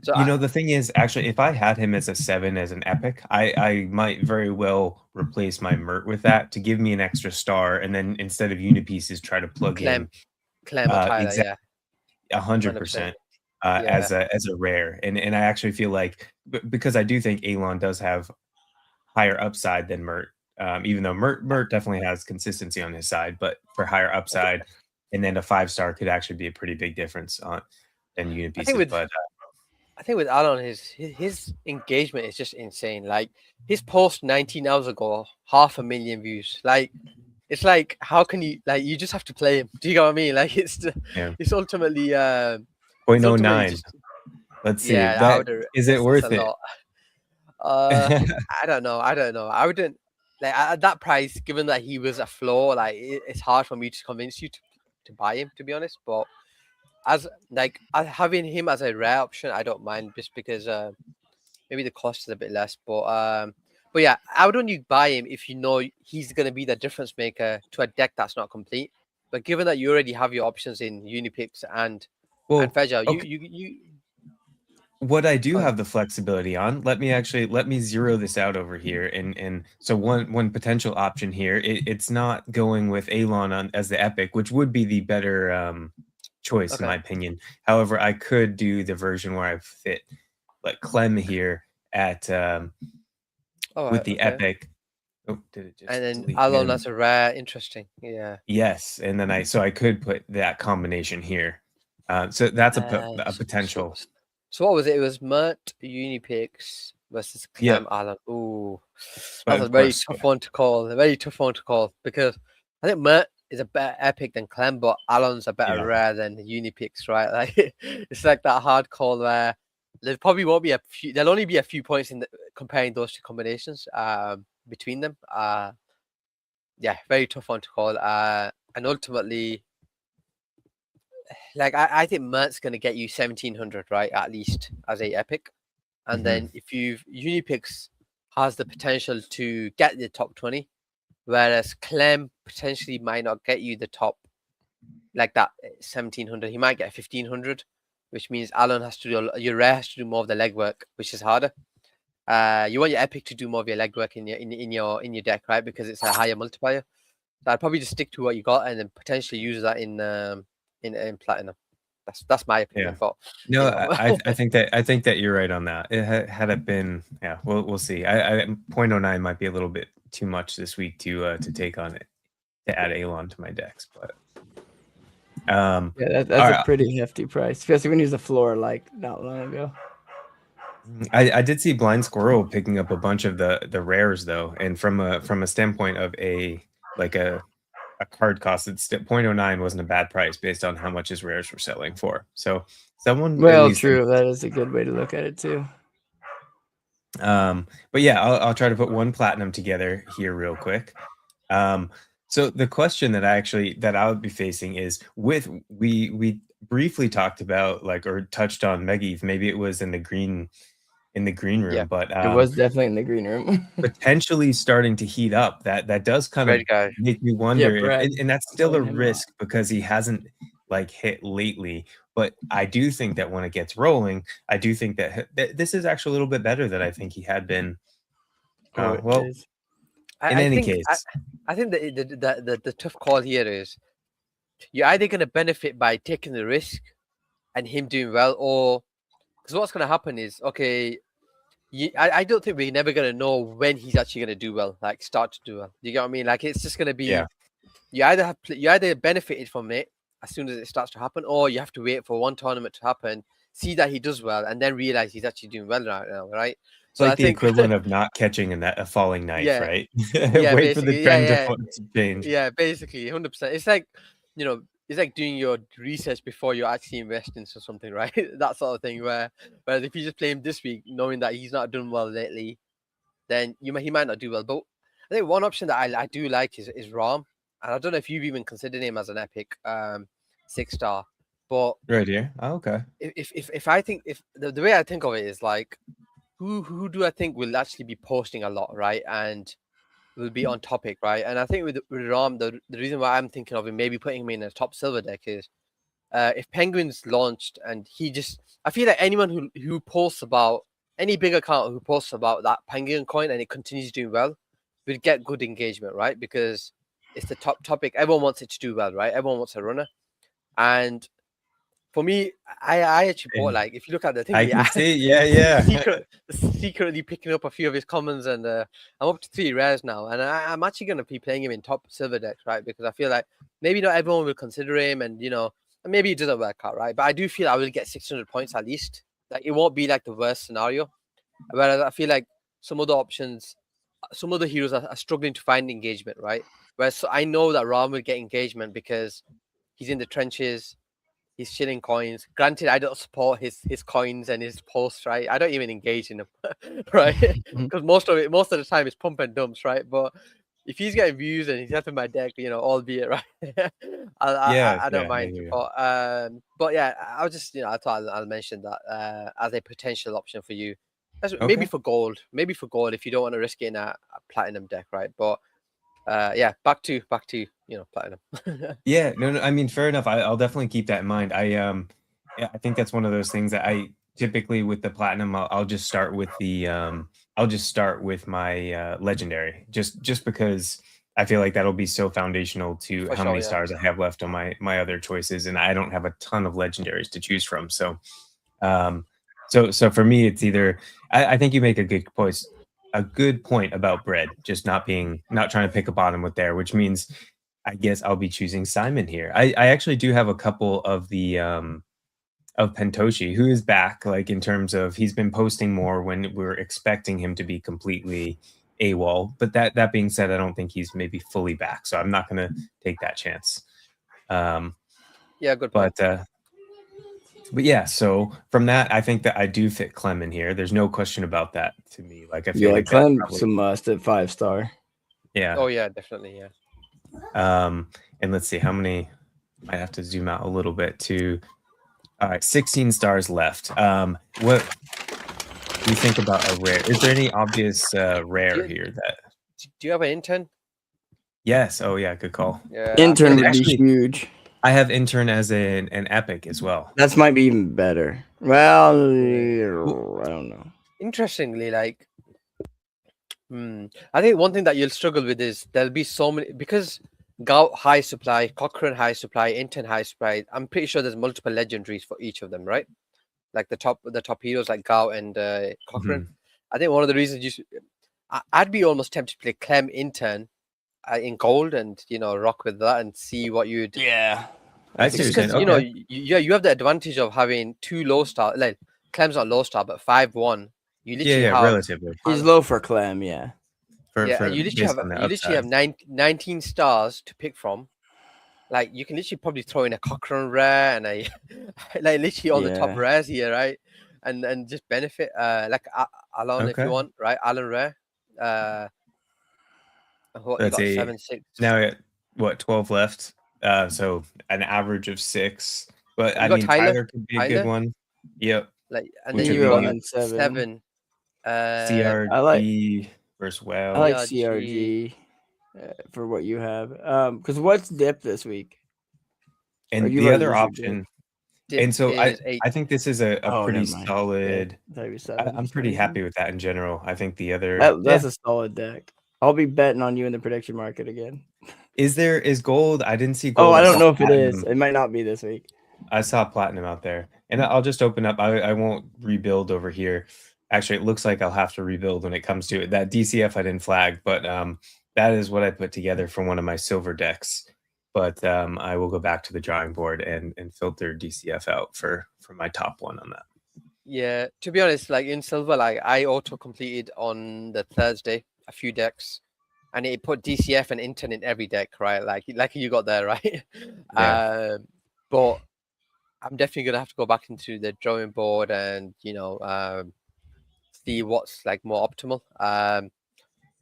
so the thing is, actually, if I had him as a 7 as an epic, I might very well replace my Mert with that to give me an extra star, and then instead of Unipieces, try to plug in Clem or Tyler, exactly, 100%. As a rare, and I actually feel like because I do think Alon does have higher upside than Mert, even though Mert definitely has consistency on his side, but for higher upside, and then a 5-star could actually be a pretty big difference than Unipieces. I think with Alon, his engagement is just insane. Like his post 19 hours ago, 500,000 views. Like it's like, how can you, like, you just have to play him. Do you know what I mean? Like it's ultimately 0.09. just, Let's see. yeah, Is it worth it? I don't know. I wouldn't, like, at that price, given that he was a floor, like it's hard for me to convince you to buy him, to be honest. But as like having him as a rare option, I don't mind, just because maybe the cost is a bit less. But yeah, how wouldn't you buy him if you know he's going to be the difference maker to a deck that's not complete? But given that you already have your options in Unipix and Fejao, okay. you what I do have the flexibility on, let me zero this out over here. And so one potential option here, it's not going with Alon as the epic, which would be the better choice in my opinion. However, I could do the version where I fit like Clem here at with the epic. Oh, did it just? And then Alon, that's a rare, interesting. Yeah. Yes, and then I could put that combination here. So that's a potential. So what was it? It was Mert Unipix versus Clem Alon. Ooh, that's a very tough one to call. A very tough one to call, because I think Mert is a better epic than Clem, but Alon's a better rare than Unipix, right? Like it's like that hard call where there probably won't be there'll only be a few points in comparing those two combinations between them. Yeah, very tough one to call. And ultimately, like I think Mert's going to get you 1700, right, at least as a epic, and then if Unipix has the potential to get the top 20, whereas Clem potentially might not get you the top, like that 1700. He might get 1500, which means Alon has to do, your rare has to do more of the legwork, which is harder. You want your epic to do more of your legwork in your deck, right? Because it's a higher multiplier. So I'd probably just stick to what you got and then potentially use that in platinum. That's my opinion. But no, I think that you're right on that. Had it been, we'll see. I 0.09 might be a little bit too much this week to take on it, to add Alon to my decks, but that's a pretty hefty price, especially when he's a floor like not long ago. I did see Blind Squirrel picking up a bunch of the rares though, and from a standpoint of a card cost, it's 0.09 wasn't a bad price based on how much his rares were selling for. So someone, well, true, that is a good way to look at it too. But yeah, I'll try to put one platinum together here real quick. So the question that I would be facing is, we briefly talked about, like, or touched on Megaeth. Maybe it was in the green room, but it was definitely in the green room. potentially starting to heat up. That does kind of make me wonder, and that's still a risk because he hasn't like hit lately. But I do think that when it gets rolling, I do think that this is actually a little bit better than I think he had been. Well, in any case, I think the tough call here is you're either going to benefit by taking the risk and him doing well, or because what's going to happen is, I don't think we're never going to know when he's actually going to do well, like start to do well. You get what I mean? Like it's just going to be you either benefited from it as soon as it starts to happen, or you have to wait for one tournament to happen, see that he does well, and then realize he's actually doing well right now, right? So I think the equivalent of not catching a falling knife, right? Wait for the trend to change. Yeah, basically, 100%. It's like, it's like doing your research before you actually invest into something, right? That sort of thing. Whereas if you just play him this week, knowing that he's not done well lately, then he might not do well. But I think one option that I do like is Rom, and I don't know if you've even considered him as an epic 6-star. But right here, okay. If I think the way I think of it is like, who do I think will actually be posting a lot, right? And will be on topic, right? And I think with Rom, the reason why I'm thinking of him maybe putting him in a top silver deck is if Penguins launched and I feel like anyone who posts about any big account who posts about that Penguin coin and it continues doing well will get good engagement, right? Because it's the top topic. Everyone wants it to do well, right? Everyone wants a runner. And for me, I actually bought, like, if you look at the thing, I can see, secretly picking up a few of his commons, and I'm up to 3 rares now, and I'm actually going to be playing him in top silver decks, right? Because I feel like maybe not everyone will consider him, and maybe it doesn't work out, right? But I do feel I will get 600 points at least like it won't be like the worst scenario. Whereas I feel like some other options, some other heroes are struggling to find engagement, right? Whereas I know that Ram will get engagement because he's in the trenches, he's chilling coins. Granted, I don't support his coins and his posts, right? I don't even engage in them, right? Because most of the time it's pump and dumps, right? But if he's getting views and he's helping my deck, albeit right, I don't mind. But yeah, I'll just I thought I'll mention that as a potential option for you. Maybe for gold if you don't want to risk it in a platinum deck, right? But yeah, back to platinum. Yeah, no, I mean, fair enough. I'll definitely keep that in mind. Yeah, I think that's one of those things that I typically with the platinum, I'll just start with my legendary, just because I feel like that'll be so foundational to how many stars I have left on my other choices, and I don't have a ton of legendaries to choose from. So, so for me, it's either I think you make a good point about bread, just not trying to pick a bottom with there, which means I guess I'll be choosing Simon here. I actually do have a couple of the of Pentoshi, who is back, like in terms of he's been posting more when we're expecting him to be completely AWOL. But that being said, I don't think he's maybe fully back, so I'm not gonna take that chance. Yeah, good point. But yeah, so from that, I think that I do fit Clem in here. There's no question about that to me. Like I feel like Clem's a must at 5-star. Yeah. Oh yeah, definitely. Yeah. And let's see how many. I have to zoom out a little bit to. All right, 16 stars left. What do you think about a rare? Is there any obvious rare here that? Do you have an intern? Yes. Oh yeah, good call. Yeah, intern would be huge. I have intern as an epic as well. That might be even better. Well, I don't know. Interestingly, like, I think one thing that you'll struggle with is there'll be so many because Gout high supply, Cochrane high supply, intern high supply. I'm pretty sure there's multiple legendaries for each of them, right? Like the top heroes like Gout and Cochrane. I think one of the reasons I'd be almost tempted to play Clem intern in gold and rock with that and see what you'd because you have the advantage of having 2 low star, like Clem's not low star but 5-1. You literally have relatively he's low for Clem, you literally have 19 stars to pick from. Like you can literally probably throw in a Cochrane rare and a like literally all the top rares here, right? And just benefit like Alan if you want, right? Alan rare. Let's see. 7-6. Now what? 12 left. So an average of 6. But I mean, Tyler could be a good one. Yep. Like and then you got 7. CRG I like versus WoW. I like CRG for what you have. Because what's dip this week? And the other option. And so I think this is a pretty solid. I'm pretty happy with that in general. I think the other that's a solid deck. I'll be betting on you in the prediction market again. Is gold? I didn't see gold. Oh, I don't know if it is. It might not be this week. I saw platinum out there, and I'll just open up. I won't rebuild over here. Actually, it looks like I'll have to rebuild when it comes to it. That DCF I didn't flag, but that is what I put together for one of my silver decks. But I will go back to the drawing board and filter DCF out for my top one on that. Yeah, to be honest, like in silver, like I auto completed on the Thursday a few decks, and it put DCF and intern in every deck, right? Like you got there, right? Yeah. But I'm definitely gonna have to go back into the drawing board and see what's like more optimal.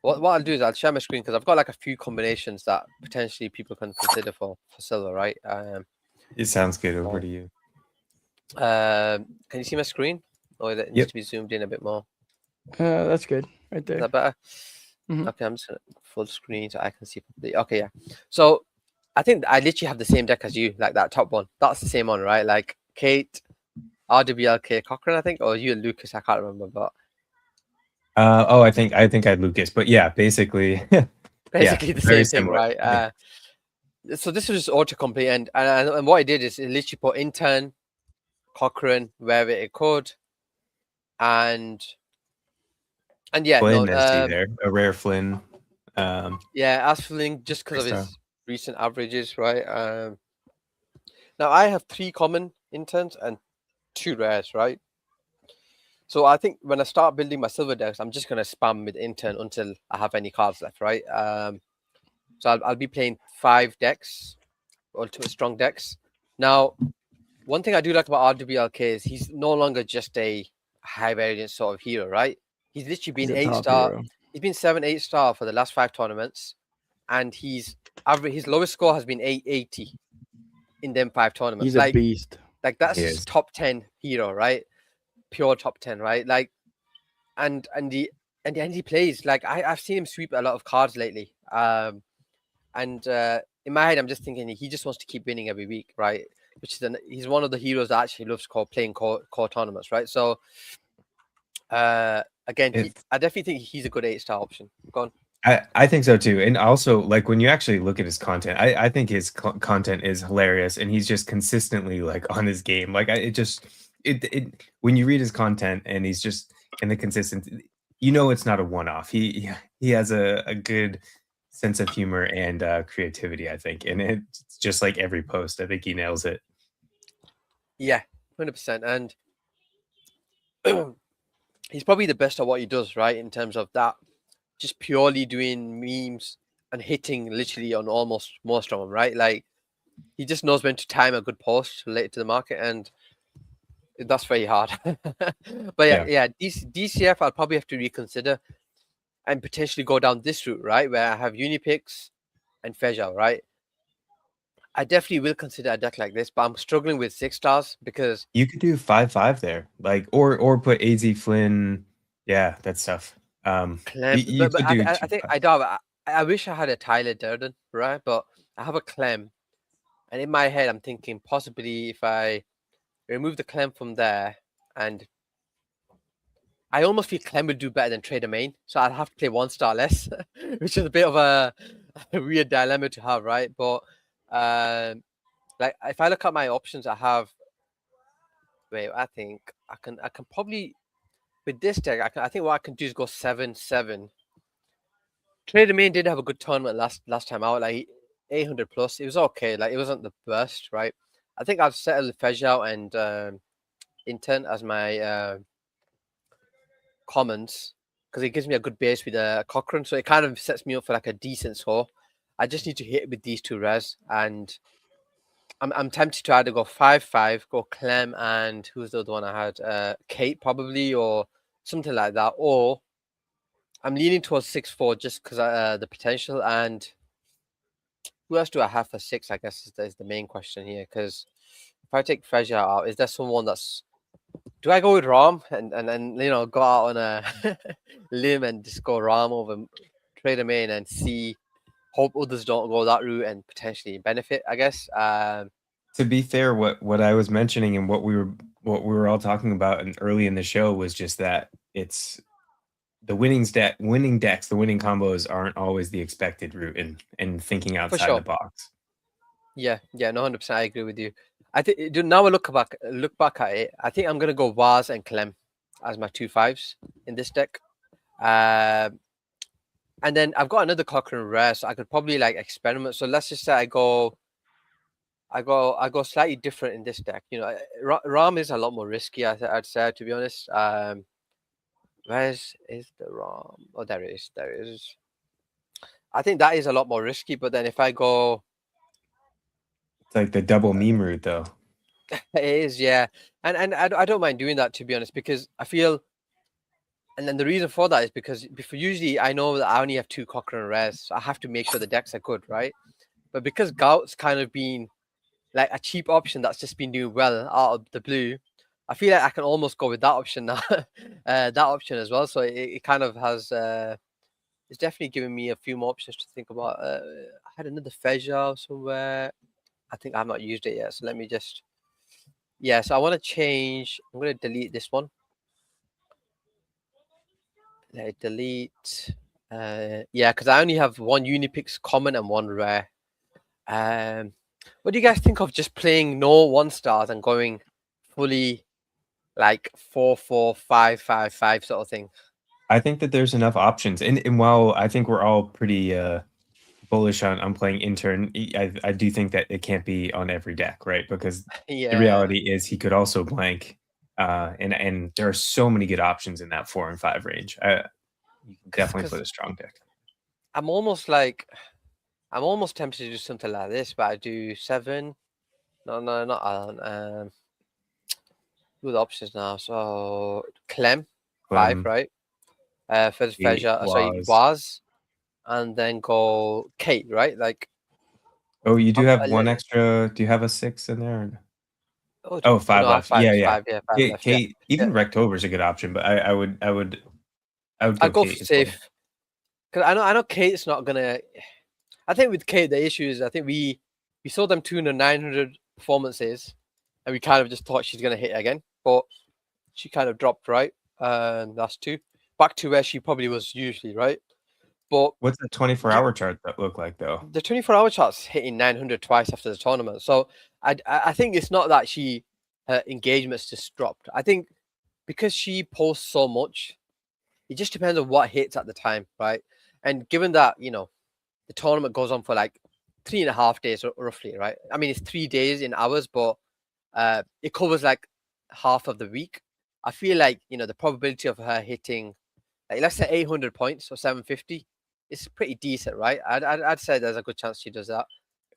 What I'll do is I'll share my screen because I've got like a few combinations that potentially people can consider for silver, right? It sounds good. Over to you. Can you see my screen? Or it needs to be zoomed in a bit more? That's good. Right there. Is that better? Okay, I'm just gonna full screen so I can see properly. Okay, yeah. So I think I literally have the same deck as you, like that top one. That's the same one, right? Like Kate, RWLK, Cochrane, I think, or you and Lucas, I can't remember, but I think I had Lucas, but yeah, basically the same thing, right? So this was just autocomplete, and what I did is it literally put intern, Cochrane, wherever it could, and yeah, Flynn, there a rare Flynn. As Flynn just because of his recent averages, right? Now I have 3 common interns and 2 rares, right? So I think when I start building my silver decks, I'm just gonna spam with intern until I have any cards left, right? So I'll be playing 5 decks, ultimate strong decks. Now, one thing I do like about RWLK is he's no longer just a high variance sort of hero, right? He's literally been 8-star. He's been 7-8-star for the last 5 tournaments, and his lowest score has been 880 in them 5 tournaments. He's a beast. Like that's top 10 hero, right? Pure top 10, right? Like, and he plays like I've seen him sweep a lot of cards lately. In my head, I'm just thinking he just wants to keep winning every week, right? He's one of the heroes that actually loves playing core tournaments, right? So, again, I definitely think he's a good 8-star option. Go on. I think so too, and also like when you actually look at his content, I think his content is hilarious, and he's just consistently like on his game. Like when you read his content and he's just in the consistency, you know it's not a one-off. He has a good sense of humor and creativity, I think, and it's just like every post. I think he nails it. Yeah, 100%, and he's probably the best at what he does, right? In terms of that, just purely doing memes and hitting literally on almost most of them, right? Like he just knows when to time a good post related to the market, and that's very hard. But yeah, DCF I'll probably have to reconsider and potentially go down this route, right? Where I have Unipix and Fejao, right? I definitely will consider a deck like this, but I'm struggling with 6 stars because you could do 5/5 there, like or put AZ Flynn. Yeah, that's tough. Clem, but I think I wish I had a Tyler Durden, right? But I have a Clem, and in my head I'm thinking possibly if I remove the Clem from there, and I almost feel Clem would do better than Trader Main, so I'll have to play 1 star less, which is a bit of a weird dilemma to have, right? But like if I look at my options, I have. Wait, I think I can probably with this deck. I think what I can do is go 7-7. Trader Main did have a good tournament last time out, like 800 plus. It was okay, like it wasn't the best, right? I think I've settled Fejao and Intern as my commons because it gives me a good base with Cochrane, so it kind of sets me up for like a decent score. I just need to hit with these 2 res, and I'm tempted to either go 5-5, go Clem, and who's the other one I had? Kate probably, or something like that. Or I'm leaning towards 6-4 just because the potential. And who else do I have for 6? I guess is the main question here. Because if I take Fejao out, is there someone that's? Do I go with Ram and go out on a limb and just go Ram over Trader Main and hope others don't go that route and potentially benefit, I guess. To be fair, what I was mentioning and what we were all talking about early in the show was just that it's the winning decks, the winning combos aren't always the expected route and thinking outside the box. Yeah, no, 100%. I agree with you. I think now I look back at it. I think I'm gonna go Vaz and Clem as my 2 5s in this deck. And then I've got another Cochrane rare, so I could probably like experiment. So let's just say I go slightly different in this deck. You know, Ram is a lot more risky, I'd say, to be honest. Where is the Ram? Oh, there it is. There it is. I think that is a lot more risky. But then if I go, it's like the double meme route, though. It is, yeah, and I don't mind doing that, to be honest, because I feel. And then the reason for that is because usually I know that I only have 2 Cochrane rares, so I have to make sure the decks are good, right? But because Gout's kind of been like a cheap option that's just been doing well out of the blue, I feel like I can almost go with that option now, that option as well. So it kind of has, it's definitely giving me a few more options to think about. I had another Fejao somewhere. I think I have not used it yet, so let me just. Yeah, so I want to change. I'm going to delete this one. Let it delete. Yeah, because I only have 1 Unipix common and 1 rare. What do you guys think of just playing no 1 stars and going fully like 4-4, 5-5-5 sort of thing? I think that there's enough options, and while I think we're all pretty bullish on playing Intern, I do think that it can't be on every deck, right? Because the reality is he could also blank And there are so many good options in that 4 and 5 range. You can definitely put a strong deck. I'm almost tempted to do something like this, but I do 7. No, not Alan. Who are the options now? So Clem. 5, right? First Waz, and then go Kate, right? Like. Oh, you do have one extra. Do you have a 6 in there? Oh, 5 left. Yeah. 5 Kate, left. Even Rectober is a good option, but I would I'd go Kate safe. Because I know Kate's not gonna. I think with Kate the issue is I think we saw them 900 performances, and we kind of just thought she's gonna hit again, but she kind of dropped, right? And that's 2 back to where she probably was usually, right? But what's the 24-hour chart that look like though? The 24-hour chart's hitting 900 twice after the tournament, so I think it's not that her engagement's just dropped. I think because she posts so much, it just depends on what hits at the time, right? And given that the tournament goes on for like 3.5 days roughly, right? I mean, it's 3 days in hours, but it covers like half of the week. I feel like the probability of her hitting, like, let's say 800 points or 750, is pretty decent, right? I'd say there's a good chance she does that.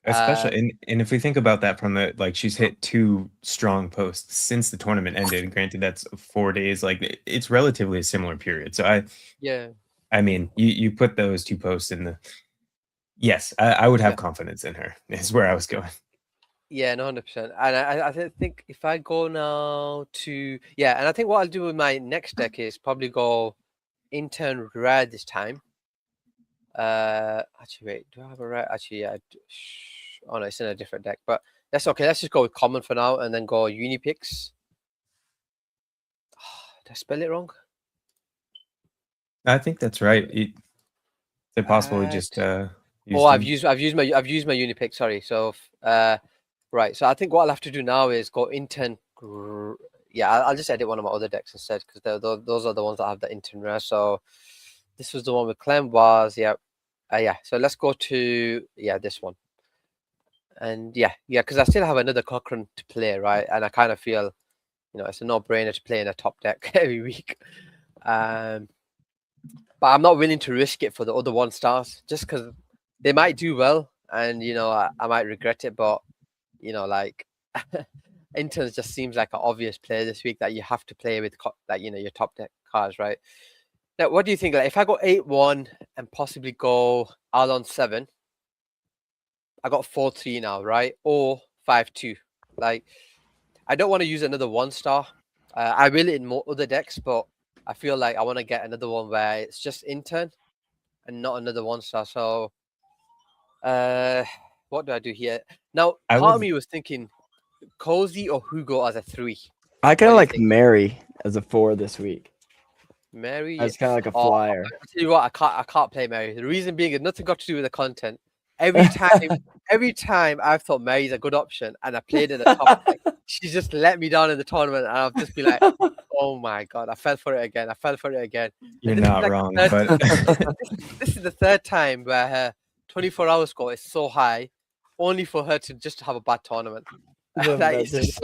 Especially, and if we think about that from the, like, she's hit 2 strong posts since the tournament ended. Granted, that's 4 days. Like, it's relatively a similar period. So I mean, you put those 2 posts in the. Yes, I would have confidence in her. Is where I was going. Yeah, no, 100%. And I think if I go now to and I think what I'll do with my next deck is probably go intern rare this time. Actually, wait, do I have a rare? Actually, yeah. Oh no, it's in a different deck. But that's okay. Let's just go with common for now, and then go Unipix. Did I spell it wrong? I think that's right. Is it possible we just? I've used my Unipix. Sorry. So right. So I think what I'll have to do now is go intern. Yeah, I'll just edit one of my other decks instead because those are the ones that have the intern rare. So this was the one with Clem was So let's go to this one. And because I still have another Cochrane to play, right? And I kind of feel, it's a no-brainer to play in a top deck every week. But I'm not willing to risk it for the other 1 stars just because they might do well, and I might regret it. But like interns just seems like an obvious play this week that you have to play with, your top deck cards, right? Now, what do you think? Like, if I go 8-1 and possibly go Alon 7, I got 4-3 now, right? Or 5-2. Like, I don't want to use another 1 star. I will in more other decks, but I feel like I want to get another one where it's just intern and not another 1 star. So, what do I do here? Now, part of me was thinking Cozy or Hugo as a 3. I kind of like Mary as a 4 this week. Mary is kind of like a flyer. I'll tell you what, I can't play Mary. The reason being is nothing got to do with the content. Every time I've thought Mary's a good option and I played it at the top, she's just let me down in the tournament, and I've just been like, oh my god, I fell for it again. You're not wrong, but this is the 3rd time where her 24-hour score is so high, only for her to just have a bad tournament. That is just,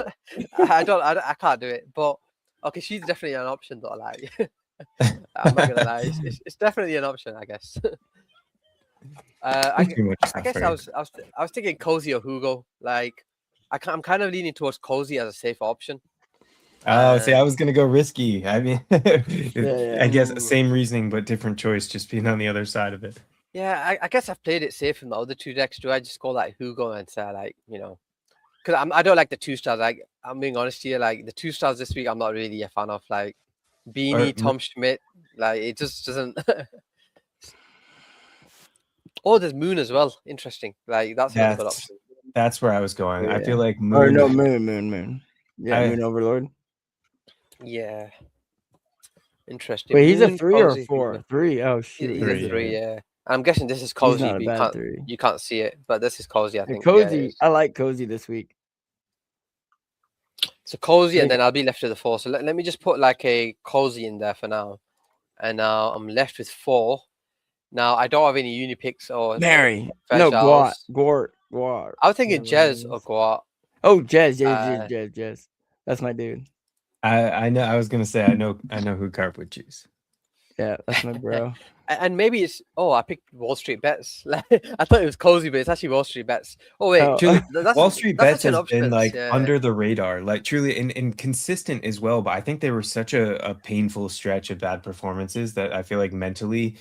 I can't do it. But okay, she's definitely an option though. Like, I'm not gonna lie, it's definitely an option, I guess. I guess I was thinking Cozy or Hugo. Like, I'm kind of leaning towards Cozy as a safe option. See, I was gonna go risky. I mean, I guess same reasoning but different choice, just being on the other side of it. Yeah, I guess I've played it safe in the other 2 decks. Do I just go like Hugo and say because I don't like the 2 stars. Like, I'm being honest here, like the 2 stars this week, I'm not really a fan of. Like Beanie, Tom Schmidt, like it just doesn't. Oh, there's Moon as well. Interesting. Like that's another good option. That's where I was going. Yeah. I feel like Moon. Or no, Moon. Yeah, Moon Overlord. Yeah. Interesting. Wait, he's a 3 or a 4? 3. Oh shoot. He's a 3. Yeah. I'm guessing this is Cozy. You can't see it, but this is Cozy. I think. Cozy. I like Cozy this week. So Cozy, and then I'll be left with the 4. So let me just put like a Cozy in there for now, and now I'm left with 4. Now I don't have any Unipix or Mary. No, Gwart. I was thinking Jez or Gwart. Oh, Jez. Jez. That's my dude. I know. I was gonna say I know who Carp would choose. Yeah, that's my bro. And maybe it's I picked Wall Street Bets. I thought it was Cozy, but it's actually Wall Street Bets. Oh wait, Oh. Truly, that's Wall Street that's Bets such an has option. been like Yeah. under the radar, like truly and consistent as well. But I think they were such a painful stretch of bad performances that I feel like mentally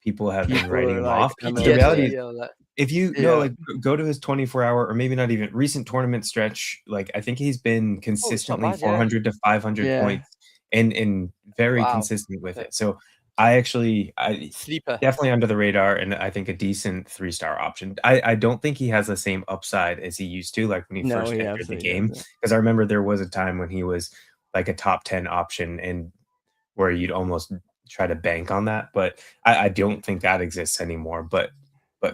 people have been People writing are them like, off. I'm The over reality it. is, PTSD on that. if you Yeah. know, like go to his 24-hour or maybe not even recent tournament stretch, like I think he's been consistently bad, yeah. 400 to 500 Yeah. points and very Wow. consistent with Okay. it. So I Sleeper. definitely under the radar, and I think a decent 3-star option. I don't think he has the same upside as he used to, like when he No, first he entered the absolutely game. doesn't. Because I remember there was a time when he was like a top 10 option, and where you'd almost try to bank on that. But I don't think that exists anymore. But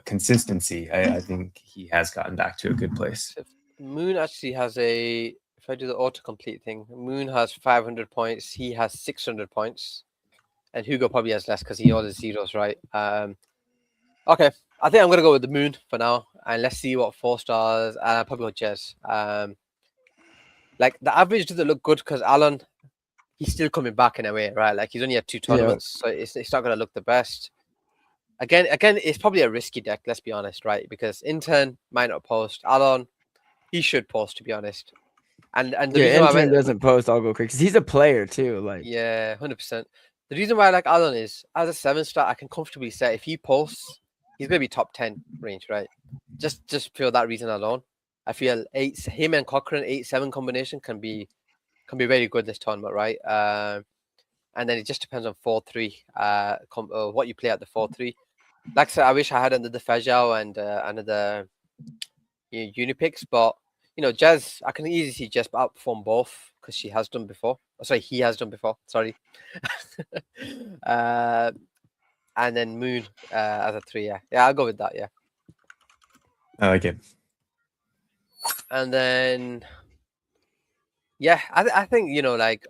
consistency, I think he has gotten back to a good place. Moon actually has if I do the autocomplete thing, Moon has 500 points. He has 600 points. And Hugo probably has less because he all his zeros, right? Okay. I think I'm going to go with the Moon for now. And let's see what 4 stars. And I'll probably go Jez. Like, the average doesn't look good because Alan, he's still coming back in a way, right? Like, he's only had 2 tournaments. So it's not going to look the best. Again, it's probably a risky deck, let's be honest, right? Because Intern might not post. Alon, he should post, to be honest. And the reason Intern doesn't post, I'll go crazy because he's a player too. Like, yeah, 100%. The reason why I like Alon is as a 7-star, I can comfortably say if he posts, he's gonna be top 10 range, right? Just for that reason alone, I feel him and Cochrane 8-7 combination can be very good this tournament, right? And then it just depends on 4-3, what you play at the 4-3. Like I said, I wish I had another Fejao and another Unipix, but Jazz, I can easily see Jazz outperform both because she has done before. Oh, sorry, he has done before. Sorry. And then Moon as a 3, yeah. Yeah, I'll go with that, yeah. I like it. And then, yeah, I think, like,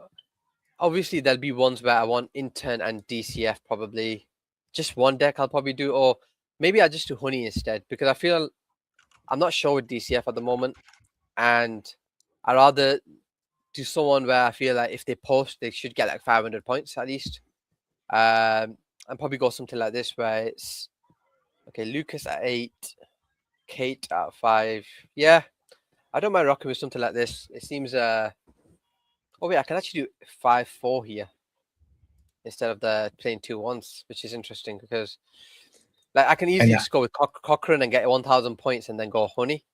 obviously there'll be ones where I want Intern and DCF probably. Just one deck I'll probably do, or maybe I'll just do Honey instead because I feel I'm not sure with DCF at the moment. And I'd rather do someone where I feel like if they post, they should get like 500 points at least. And probably go something like this where it's okay. Lucas at 8, Kate at 5. Yeah, I don't mind rocking with something like this. It seems. Oh wait, I can actually do 5-4 here instead of the playing 2 once, which is interesting because like I can easily just go with Cochrane and get 1,000 points and then go Honey,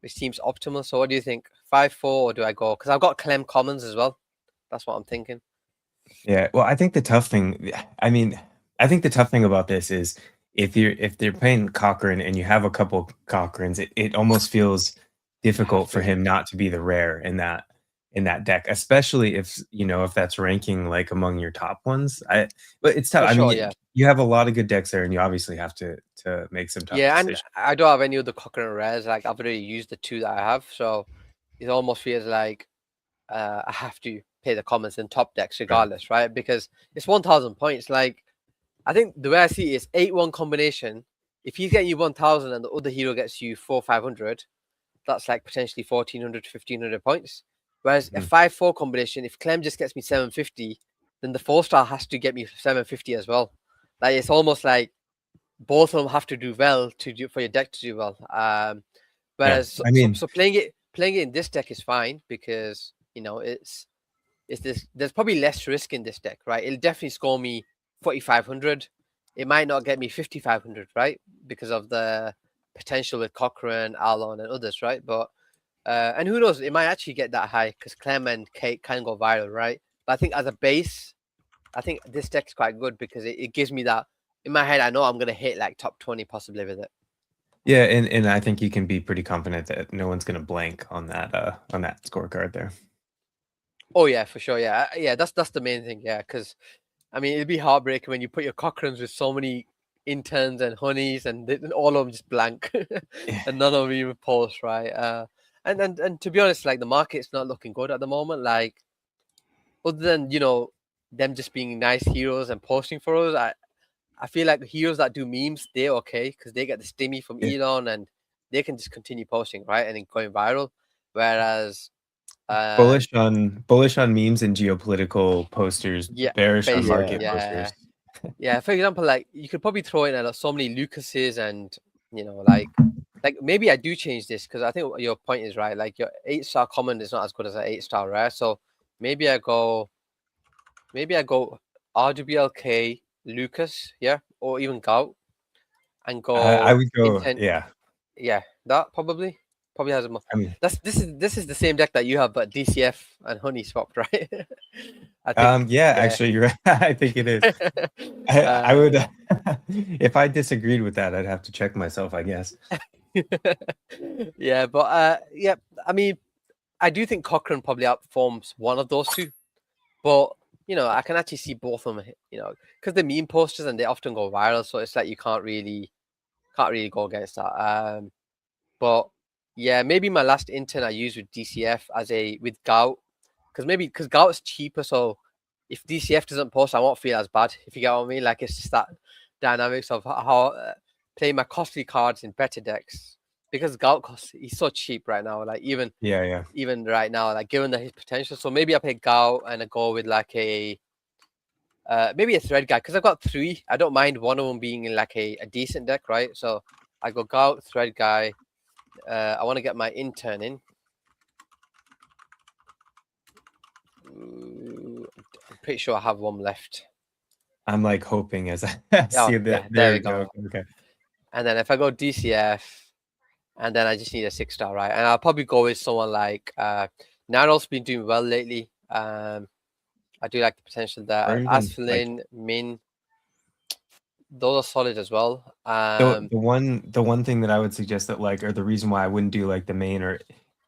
which seems optimal. So what do you think? 5-4 or do I go? Because I've got Clem Commons as well. That's what I'm thinking. Yeah, well, I think the tough thing about this is if they're playing Cochrane and you have a couple Cochranes, it almost feels difficult for him not to be the rare in that deck, especially if that's ranking like among your top ones. But it's tough. For I mean, sure, yeah. you have a lot of good decks there, and you obviously have to make some tough decisions. And I don't have any other Cochrane rares. Like I've already used the 2 that I have, so it almost feels like I have to play the commons in top decks regardless, right? Because it's 1,000 points. Like I think the way I see it is 8-1 combination. If he's getting you 1,000 and the other hero gets you 400-500, that's like potentially 1,400 to 1,500 points. Whereas a 5-4 combination, if Clem just gets me 750, then the 4-star has to get me 750 as well. Like it's almost like both of them have to do well for your deck to do well. Whereas so playing it in this deck is fine because it's this. There's probably less risk in this deck, right? It'll definitely score me 4,500. It might not get me 5,500, right? Because of the potential with Cochrane, Alon, and others, right? But and who knows? It might actually get that high because Clem and Kate can go viral, right? But I think as a base, I think this deck's quite good because it gives me that. In my head, I know I'm gonna hit like top 20 possibly with it. Yeah, and I think you can be pretty confident that no one's gonna blank on that scorecard there. Oh yeah, for sure. Yeah, that's the main thing. Yeah, because I mean it'd be heartbreaking when you put your Cochranes with so many interns and honeys and all of them just blank, and none of them even post, right? And to be honest, like the market's not looking good at the moment. Like other than them just being nice heroes and posting for us, I feel like heroes that do memes, they're okay because they get the stimmy from Elon and they can just continue posting, right? And then going viral. Whereas Bullish on memes and geopolitical posters, Yeah, bearish on basically, market yeah. posters. Yeah, for example, like you could probably throw in so many Lucases and like maybe I do change this because I think your point is right. Like your 8-star common is not as good as an 8-star rare, so maybe I go RWLK, Lucas, yeah, or even Gout, and I go would go, intent. yeah. That probably has a more. I mean, This is the same deck that you have, but DCF and Honey swapped, right? I think. yeah, actually, you're right. I think it is. I would, if I disagreed with that, I'd have to check myself, I guess. Yeah, but yeah, I mean, I do think Cochrane probably outperforms one of those two, but I can actually see both of them, because they're meme posters and they often go viral, so it's like you can't really go against that. But yeah, maybe my last intern I used with DCF with Gout, because Gout is cheaper, so if DCF doesn't post, I won't feel as bad, if you get what I mean. Like, it's just that dynamics of how playing my costly cards in better decks, because Gout he's so cheap right now. Like even right now, like given his potential. So maybe I play Gout and I go with like maybe a Thread Guy, because I've got 3. I don't mind one of them being in like a decent deck, right? So I go Gout, Thread Guy. I want to get my intern in. I'm pretty sure I have one left. I'm like hoping as I see that. Yeah, there we go. Okay. And then if I go DCF, and then I just need a 6-star, right? And I'll probably go with someone like Naro's been doing well lately. I do like the potential there. Asfalin, Min, those are solid as well. The one thing that I would suggest that or the reason why I wouldn't do like the main or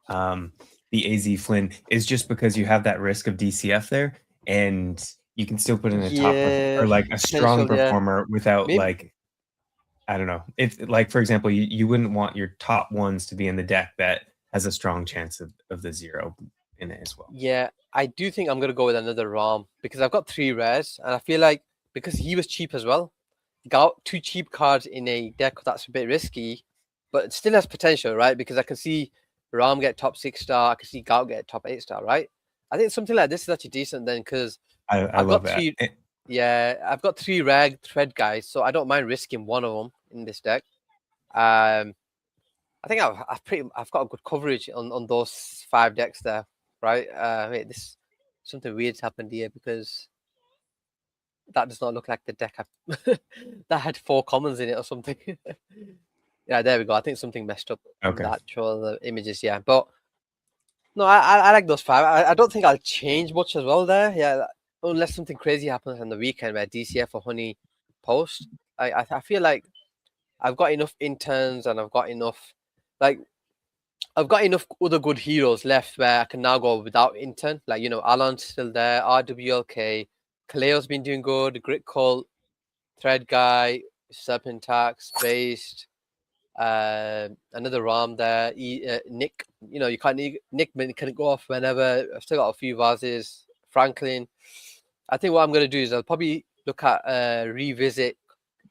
the AZ Flynn is just because you have that risk of DCF there, and you can still put in a top or like a strong performer without like, I don't know. If like, for example, you wouldn't want your top ones to be in the deck that has a strong chance of the 0 in it as well. Yeah, I do think I'm going to go with another ROM, because I've got 3 rares, and I feel like because he was cheap as well, got 2 cheap cards in a deck that's a bit risky, but it still has potential, right? Because I can see Ram get top 6-star, I can see Gout get top 8-star, right? I think something like this is actually decent then, because I've got 3. Yeah, I've got 3 rag Thread Guys, so I don't mind risking one of them in this deck. I think I've got a good coverage on those 5 decks there, right? Wait, something weird's happened here, because that does not look like the deck that had 4 commons in it or something. Yeah, there we go. I think something messed up. Okay. The actual images, yeah. But no, I like those 5. I don't think I'll change much as well there. Yeah, unless something crazy happens on the weekend where DCF or Honey post. I feel like I've got enough interns, and I've got enough other good heroes left where I can now go without intern. Like, Alan's still there, RWLK, Kaleo's been doing good, Grit Cult, Thread Guy, Serpentax, Spaced, another Ram there, Nick. You can't Nick can go off whenever. I've still got a few vases. Franklin. I think what I'm going to do is I'll probably look at revisit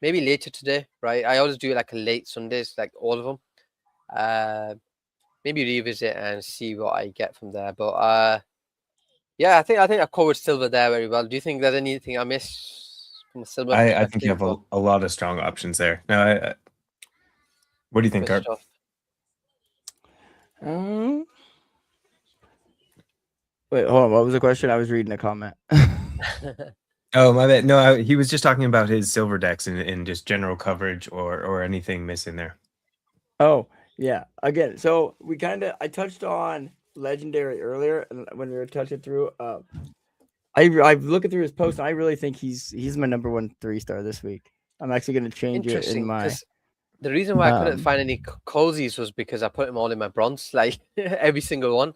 maybe later today, right? I always do like a late Sundays, like all of them. Maybe revisit and see what I get from there. But yeah, I think I covered silver there very well. Do you think there's anything I missed from the silver? I think you have a lot of strong options there. Now, what do you think, Art? Wait, hold on. What was the question? I was reading a comment. Oh, my bad. No, he was just talking about his silver decks and just general coverage or anything missing there. Oh, yeah. Again, so I touched on Legendary earlier, and when we were touching through, I'm looking through his post, and I really think he's my number 1 3-star this week. I'm actually going to change it in my. The reason why I couldn't find any cozies was because I put them all in my bronze, like every single one.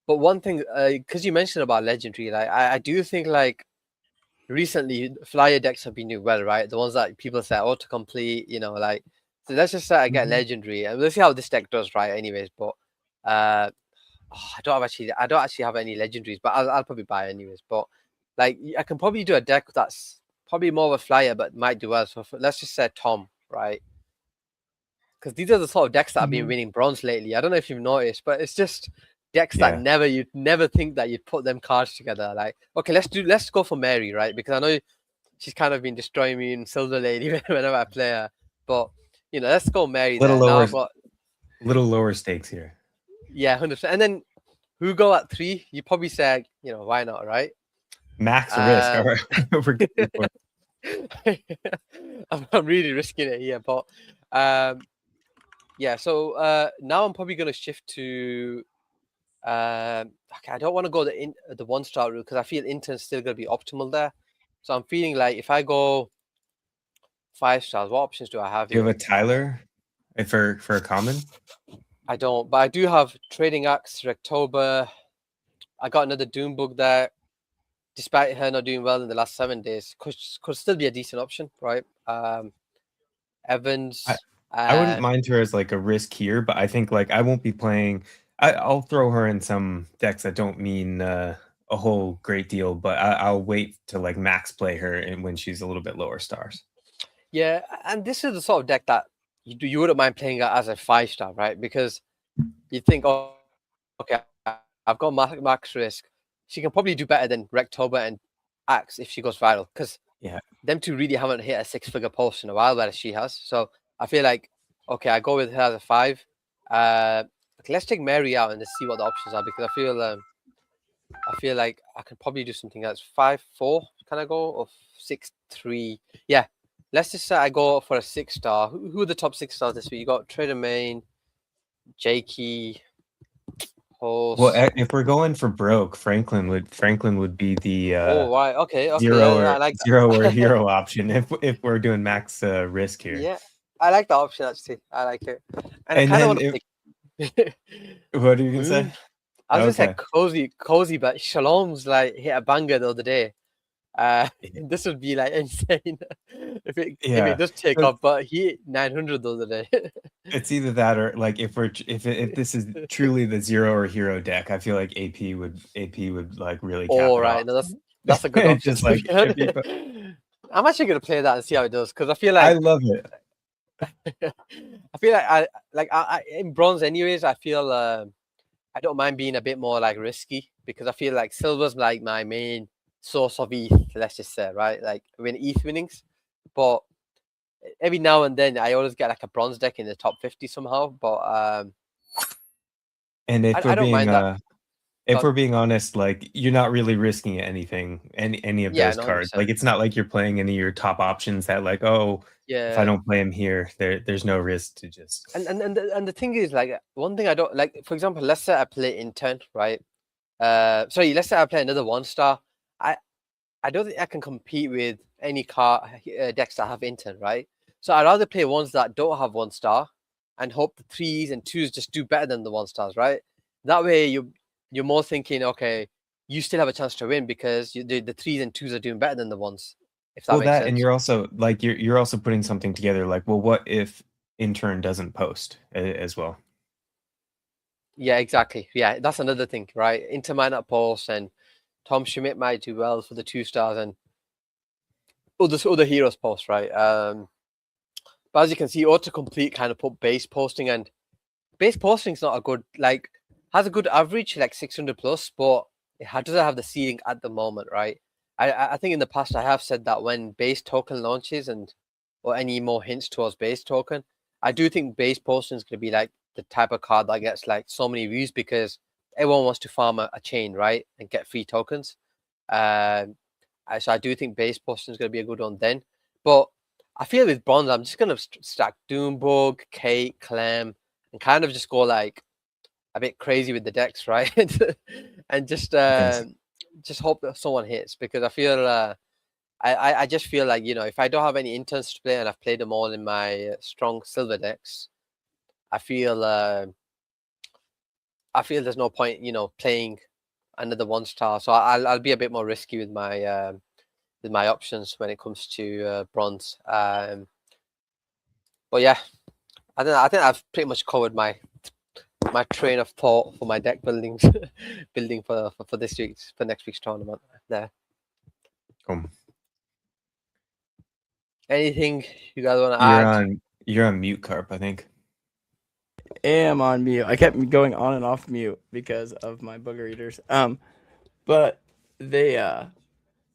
But one thing, because you mentioned about Legendary, like I do think like recently flyer decks have been doing well, right? The ones that people say autocomplete, like. So let's just say I get Legendary, and we'll see how this deck does, right? Anyways, but I don't actually have any Legendaries, but I'll probably buy anyways. But like, I can probably do a deck that's probably more of a flyer, but might do well. So let's just say Tom, right? Because these are the sort of decks that have been winning bronze lately. I don't know if you've noticed, but it's just decks that you'd never think that you'd put them cards together. Like, okay, let's go for Mary, right? Because I know she's kind of been destroying me in Silver Lady whenever I play her. But let's go Mary. Little lower stakes here. Yeah, 100%. And then who go at 3? You probably say, why not, right? Max risk. All right. I'm really risking it here, but yeah. So now I'm probably going to shift to. Okay, I don't want to go the 1-star route because I feel Intern's still going to be optimal there. So I'm feeling like if I go 5 stars, what options do I have here? Do you have a Tyler for a common? I don't, but I do have Trading Axe, Rectober. I got another Doom book there. Despite her not doing well in the last 7 days, could still be a decent option, right? Evans. I wouldn't mind her as like a risk here, but I think like I won't be playing. I'll throw her in some decks that don't mean a whole great deal, but I'll wait to like max play her and when she's a little bit lower stars. Yeah, and this is the sort of deck that you wouldn't mind playing her as a 5-star, right? Because you think, oh, okay, I've got max risk. She can probably do better than Rectober and Axe if she goes viral. Because them two really haven't hit a 6-figure post in a while, whereas she has. So I feel like, okay, I go with her as a 5. Let's take Mary out and let's see what the options are, because I feel like I can probably do something else. 5-4, can I go? Or 6-3? Yeah. Let's just say I go for a 6-star. Who are the top 6 stars this week? You got Trader Main, Jakey, Horse. Well, if we're going for broke, Franklin would be the right. Okay. zero I like zero or hero option if we're doing max risk here. Yeah, I like the option actually. I like it. And I kind of want to pick. What are you gonna say? I was gonna say cozy, but Shalom's like hit a banger the other day. This would be like insane if it does take off, but he hit 900 the other day. It's either that or like if this is truly the zero or hero deck, I feel like AP would like really cap it right, off. no, that's a good option. Just like I'm actually gonna play that and see how it does, because I feel like I love it. I feel like I in bronze anyways. I feel I don't mind being a bit more like risky, because I feel like silver's like my main source of ETH, let's just say, right? Like win ETH winnings, but every now and then I always get like a bronze deck in the top 50 somehow. But and if I don't mind that. If we're being honest, like you're not really risking anything, any of those cards. 100%. Like it's not like you're playing any of your top options that like, oh, if I don't play them here, there's no risk to just. And the thing is, like, one thing I don't like, for example, let's say I play Intern, right? Sorry, let's say I play another 1-star. I don't think I can compete with any decks that have Intern, right? So I'd rather play ones that don't have 1-star and hope the 3s and 2s just do better than the 1-stars, right? That way you're more thinking, okay, you still have a chance to win because the 3s and 2s are doing better than the 1s. If that makes sense. And you're also like you're also putting something together. Like, well, what if Intern doesn't post as well? Yeah, exactly. Yeah, that's another thing, right? Intern might not post, and Tom Schmidt might do well for the 2-stars, and other heroes post, right? But as you can see, autocomplete kind of put base posting, and base posting is not a good, like, has a good average, like 600 plus, but it doesn't have the ceiling at the moment, right? I think in the past I have said that when base token launches or any more hints towards base token, I do think base posting is going to be like the type of card that gets like so many views, because everyone wants to farm a chain, right, and get free tokens. So I do think base posting is going to be a good one then. But I feel with bronze, I'm just going to stack Doombug, Kate, Clem, and kind of just go like a bit crazy with the decks, right? And just hope that someone hits, because I feel I just feel like, if I don't have any interns to play and I've played them all in my strong silver decks, I feel there's no point, playing another 1-star. So I'll be a bit more risky with my options when it comes to bronze. But yeah, I think I've pretty much covered my train of thought for my deck building for next week's tournament there. Anything you guys want to add? You're on mute, Carp, I think. am on mute. I kept going on and off mute because of my booger eaters. But they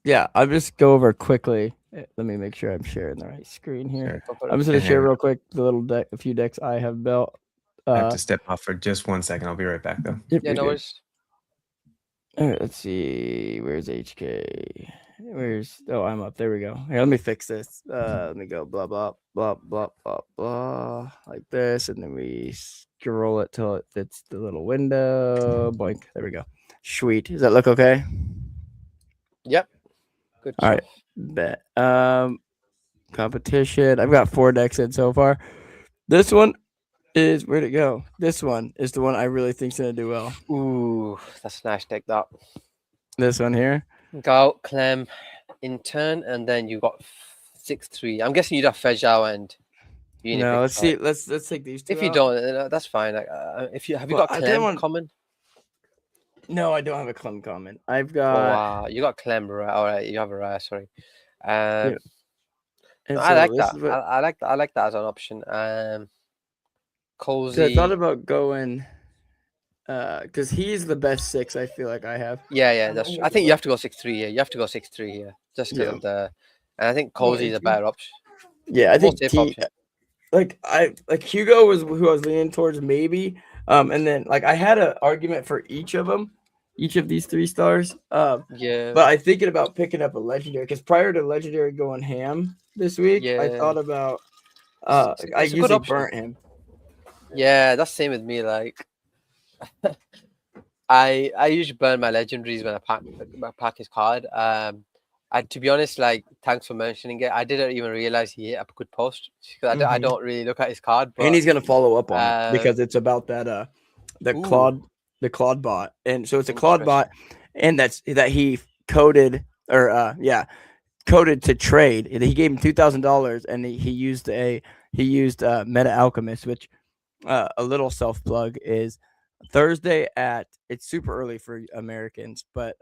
yeah, I'll just go over quickly. Let me make sure I'm sharing the right screen here. Sure. I'm just gonna share real quick the little deck, a few decks I have built. I have to step off for just 1 second. I'll be right back though. Yeah, no worries. All right, let's see. Where's HK? I'm up. There we go. Here, let me fix this. Let me go blah blah blah blah blah blah like this, and then we scroll it till it fits the little window. Boink. There we go. Sweet. Does that look okay? Yep. Good. All right. Bet. Competition. I've got 4 decks in so far. This one is where'd it go? This one is the one I really think's gonna do well. Ooh, that's a nice deck. That. This one here. Go Clem in turn, and then you got 6-3. I'm guessing you'd have Fejao and. No, let's see. Let's take these two. If you out. don't, that's fine. Like, if you have you got Clem common? No, I don't have a Clem common. I've Oh, got. wow, you got Clem rare. All right, you have a rare. Sorry. Yeah. No, I like that. I like that as an option. Cozy. I thought about going, because he's the best 6 I feel like I have. Yeah. That's. I think you have to go 6-3 here. You have to go 6-3 here, just because of the. And I think Cozy is a better option. Yeah, I think Hugo was who I was leaning towards maybe. And then like I had an argument for each of them, each of these 3 stars. Yeah. But I'm thinking about picking up a legendary because prior to legendary going ham this week, I thought about. I usually burnt him. Yeah, that's the same with me. Like, I usually burn my legendaries when I pack his card. To be honest, like, thanks for mentioning it. I didn't even realize he hit up a good post. I don't really look at his card, but, and he's gonna follow up on it because it's about that the Claude bot, and so it's a Claude bot, and that he coded coded to trade. He gave him $2,000, and he used Meta Alchemist, which a little self plug is Thursday it's super early for Americans, but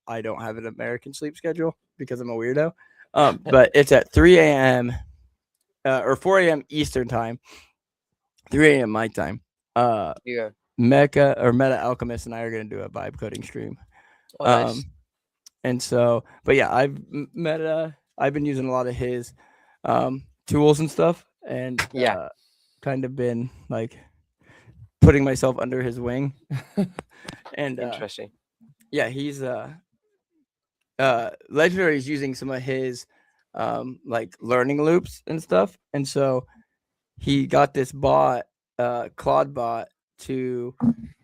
I don't have an American sleep schedule because I'm a weirdo. But it's at 3 a.m. Or 4 a.m. Eastern time, 3 a.m. my time. Meta Alchemist and I are gonna do a vibe coding stream. Oh, nice. And so, but yeah, I've been using a lot of his tools and stuff, and kind of been like putting myself under his wing. And interesting. Yeah, he's Legendary is using some of his like learning loops and stuff, and so he got this bot, Claude bot, to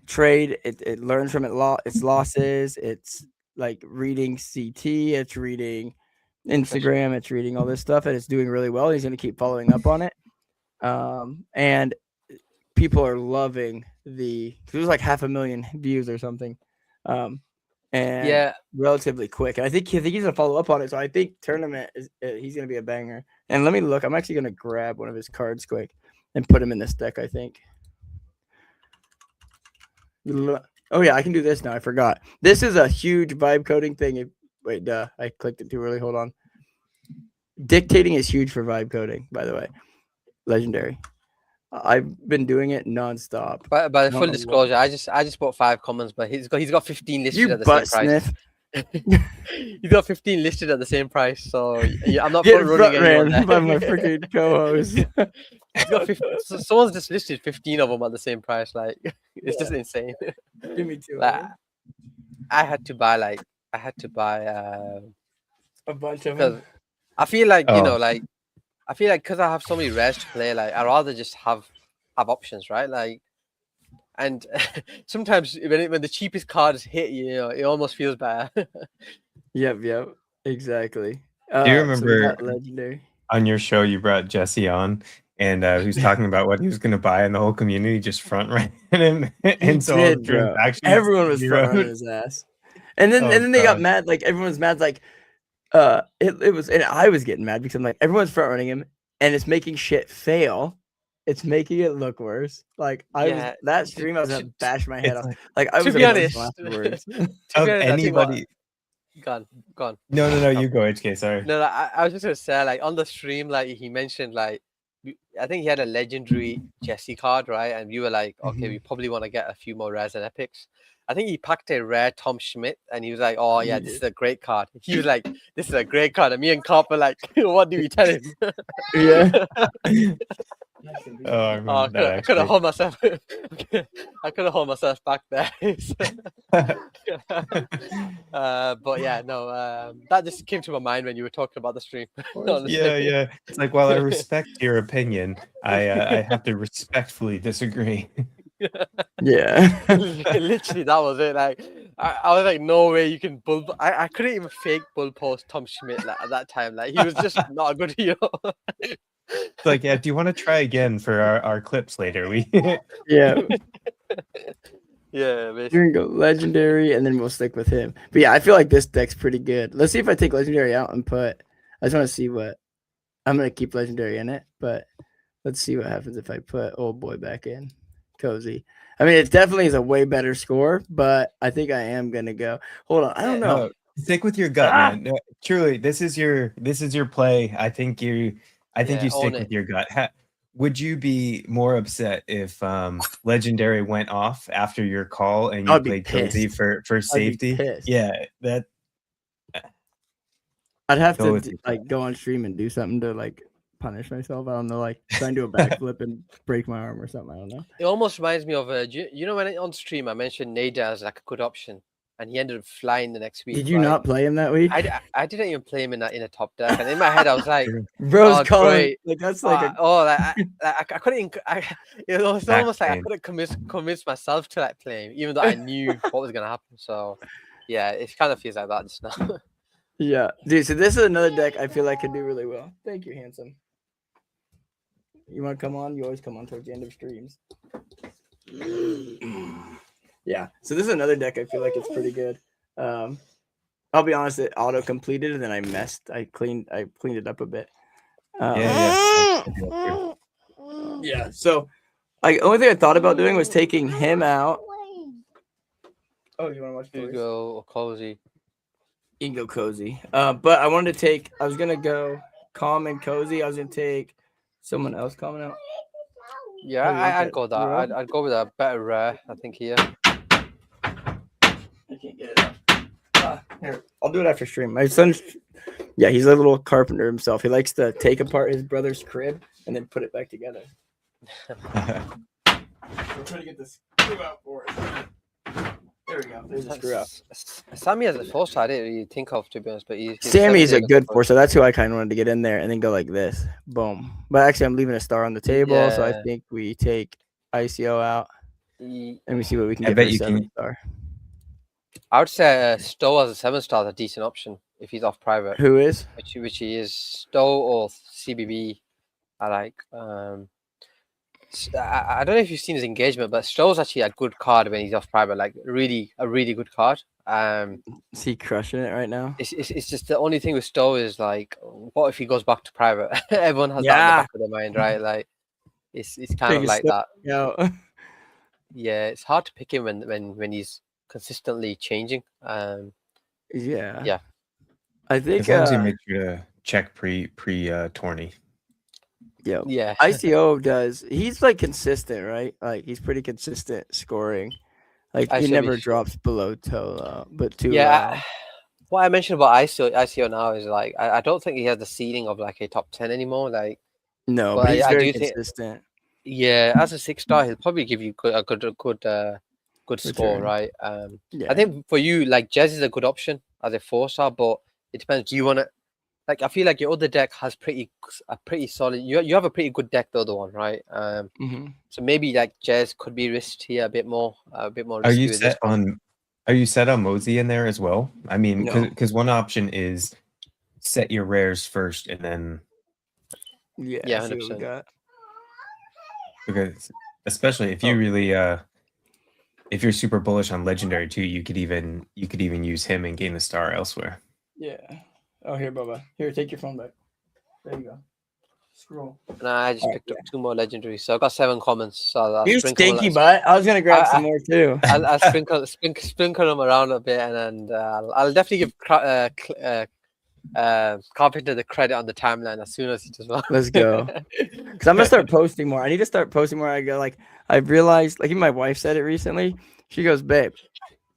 trade. It learns from its losses. It's like reading CT. It's reading Instagram. It's reading all this stuff, and it's doing really well. He's going to keep following up on it. And people are loving there's like 500,000 views or something. And relatively quick. And I think he's going to follow up on it. So I think tournament he's going to be a banger. And let me look. I'm actually going to grab one of his cards quick and put him in this deck, I think. Oh, yeah, I can do this now. I forgot. This is a huge vibe coding thing. I clicked it too early. Hold on. Dictating is huge for vibe coding, by the way. Legendary. I've been doing it nonstop. By full disclosure, I just bought 5 commons, but he's got 15 listed at the same price. He's got 15 listed at the same price, so I'm not running anyone by my freaking co-host. He's got 15, so someone's just listed 15 of them at the same price. Like, it's just insane. Give me 2. Like, I had to buy a bunch of them. I feel like I feel like because I have so many rares to play, like I rather just have options, right? Like, and sometimes when the cheapest cards hit, it almost feels better. Yep, exactly. Do you remember Legendary on your show you brought Jesse on, and he was talking about what he was going to buy, and the whole community just front ran him, and so everyone was front running his ass, and then they got mad. Like everyone's mad, like. It was, and I was getting mad because I'm like, everyone's front running him, and it's making shit fail. It's making it look worse. Like that stream, I was gonna bash my head off. Like I was. To be honest, afterwards. Anybody. Gone. No, you go, HK. Sorry. No, I was just gonna say, like on the stream, like he mentioned, like I think he had a legendary Jesse card, right? And you were like, okay, we probably want to get a few more rares and epics. I think he packed a rare Tom Schmidt, and he was like, "Oh yeah, this is a great card." He was like, "This is a great card," and me and Carp were like, "What do we tell him?" Yeah. I could have hold myself. I could have hold myself back there. But yeah, no, that just came to my mind when you were talking about the stream. Yeah. It's like, while I respect your opinion, I have to respectfully disagree. Yeah. Literally, that was it. Like, I was like, no way you can bull. I couldn't even fake bull post Tom Schmidt like, at that time. Like, he was just not a good hero. It's like, yeah, do you want to try again for our clips later? Yeah. Yeah, We're gonna go legendary, and then we'll stick with him. But yeah, I feel like this deck's pretty good. Let's see if I take legendary out and put. I just want to see what. I'm gonna keep legendary in it, but let's see what happens if I put old boy back in. Cozy. I mean, it definitely is a way better score, but I think I am gonna go. Hold on, I don't know. No, stick with your gut, man. No, truly, this is your play. I think you stick with your gut. Would you be more upset if legendary went off after your call and you played Cozy for safety? Yeah, that. I'd have to like go on stream and do something to like punish myself. I don't know, like try and do a backflip and break my arm or something. I don't know. It almost reminds me of you know, when on stream I mentioned Nader as like a good option, and he ended up flying the next week. Did you not play him that week? I didn't even play him in a top deck, and in my head I was like, bro's calling. Like that's like I couldn't. It was almost like I couldn't convince myself to like play him, even though I knew what was gonna happen. So yeah, it kind of feels like that just now. Yeah, dude. So this is another deck I feel like could do really well. Thank you, handsome. You want to come on? You always come on towards the end of streams. Yeah. So this is another deck I feel like it's pretty good. I'll be honest, it auto completed and then I cleaned it up a bit. Yeah. So only thing I thought about doing was taking him out. Oh, you want to watch? You go Cozy. You can go Cozy. But I wanted to take. I was gonna go Calm and Cozy. I was gonna take someone else coming out. Yeah, I'd go that. I'd go with a better rare. I think here. I can't get it up. Here, I'll do it after stream. My son's, yeah, he's a little carpenter himself. He likes to take apart his brother's crib and then put it back together. I'm trying to get this screw out for it. There we go. There's a screw out. Sammy has a force I didn't really think of, to be honest, but Sammy's a good force, so that's who I kind of wanted to get in there and then go like this. Boom. But actually, I'm leaving a star on the table, so I think we take ICO out and we see what we can get for a 7-star. I would say Stowe as a 7-star is a decent option if he's off private. Who is? Which he is. Stowe or CBB. I like. I don't know if you've seen his engagement, but Stowe's actually a good card when he's off private. Like a really good card. Is he crushing it right now? It's just the only thing with Stowe is like, what if he goes back to private? Everyone has that in the back of their mind, right? Like it's kind of like that. Yeah, it's hard to pick him when he's consistently changing. Yeah. I think as long as you make sure to check pre tourney. Yeah. ICO does. He's like consistent, right? Like he's pretty consistent scoring. Like he never drops below Tolo, but too. What I mentioned about ICO now is like I don't think he has the ceiling of like a top 10 anymore. Like no, but he's very consistent. As a 6-star, he'll probably give you a good score, right? I think for you, like Jez is a good option as a 4-star, but it depends. Do you want to? Like I feel like your other deck has a pretty solid. You have a pretty good deck, the other one, right? So maybe like Jez could be risked here a bit more. Are you set on Mosey in there as well? I mean, because one option is set your rares first and then. Yeah, 100%. Because especially if you really if you're super bullish on legendary too, you could even use him and gain a star elsewhere. Yeah. Oh, here, Bubba. Here, take your phone back. There you go. Scroll. And I just picked up 2 more legendaries, so I got 7 commons. So you stinky butt. I was gonna grab some more too. I'll sprinkle them around a bit, and I'll definitely give Carpenter the credit on the timeline as soon as he does well. Let's go. Because I'm gonna start posting more. I need to start posting more. I go like I've realized, like even my wife said it recently. She goes, "Babe,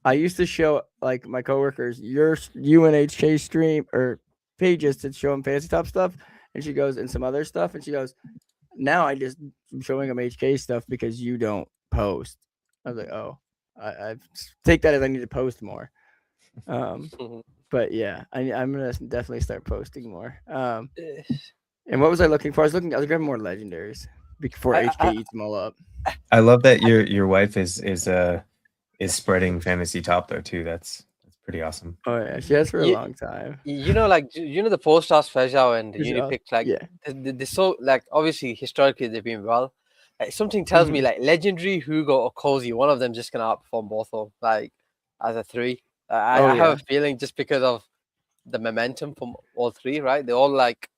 I used to show like my coworkers your UNHK stream or pages to show them Fantasy Top stuff," and she goes, "and some other stuff," and she goes, "Now I'm showing them HK stuff because you don't post." I was like, "Oh, I take that as I need to post more." But yeah, I'm gonna definitely start posting more. And what was I looking for? I was grabbing more legendaries before HK eats them all up. I love that your wife is spreading Fantasy Top though too. That's pretty awesome. Oh yeah, she has for a long time. You know, like the 4-star special and the Unipick, like they're so like obviously historically they've been well. Like, something tells me like Legendary, Hugo, or Cozy, one of them just gonna outperform both of them, like as a 3. I have a feeling just because of the momentum from all 3, right? They're all like.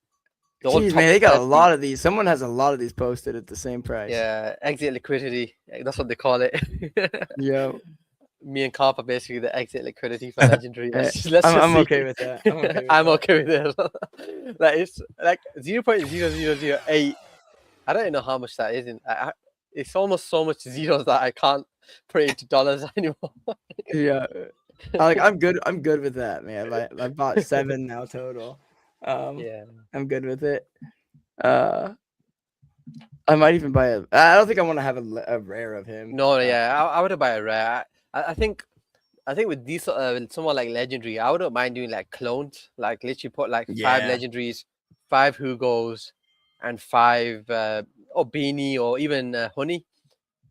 Jeez, man, they got a lot of these. Someone has a lot of these posted at the same price. Yeah, exit liquidity. That's what they call it. Yeah. Me and Carp are basically the exit liquidity for Legendary. I'm okay with that. I'm okay with it. Like it's like 0.0008. I don't even know how much that is. It's almost so much zeros that I can't put it into dollars anymore. Yeah. I'm good with that, man. I bought 7 now total. Yeah, I'm good with it. I might even buy I don't think I want to have a rare of him. No, yeah, I would buy a rare. I think with these someone like Legendary, I wouldn't mind doing like clones, like literally put like 5 Legendaries, 5 Hugos, and 5 Beanie or even Honey,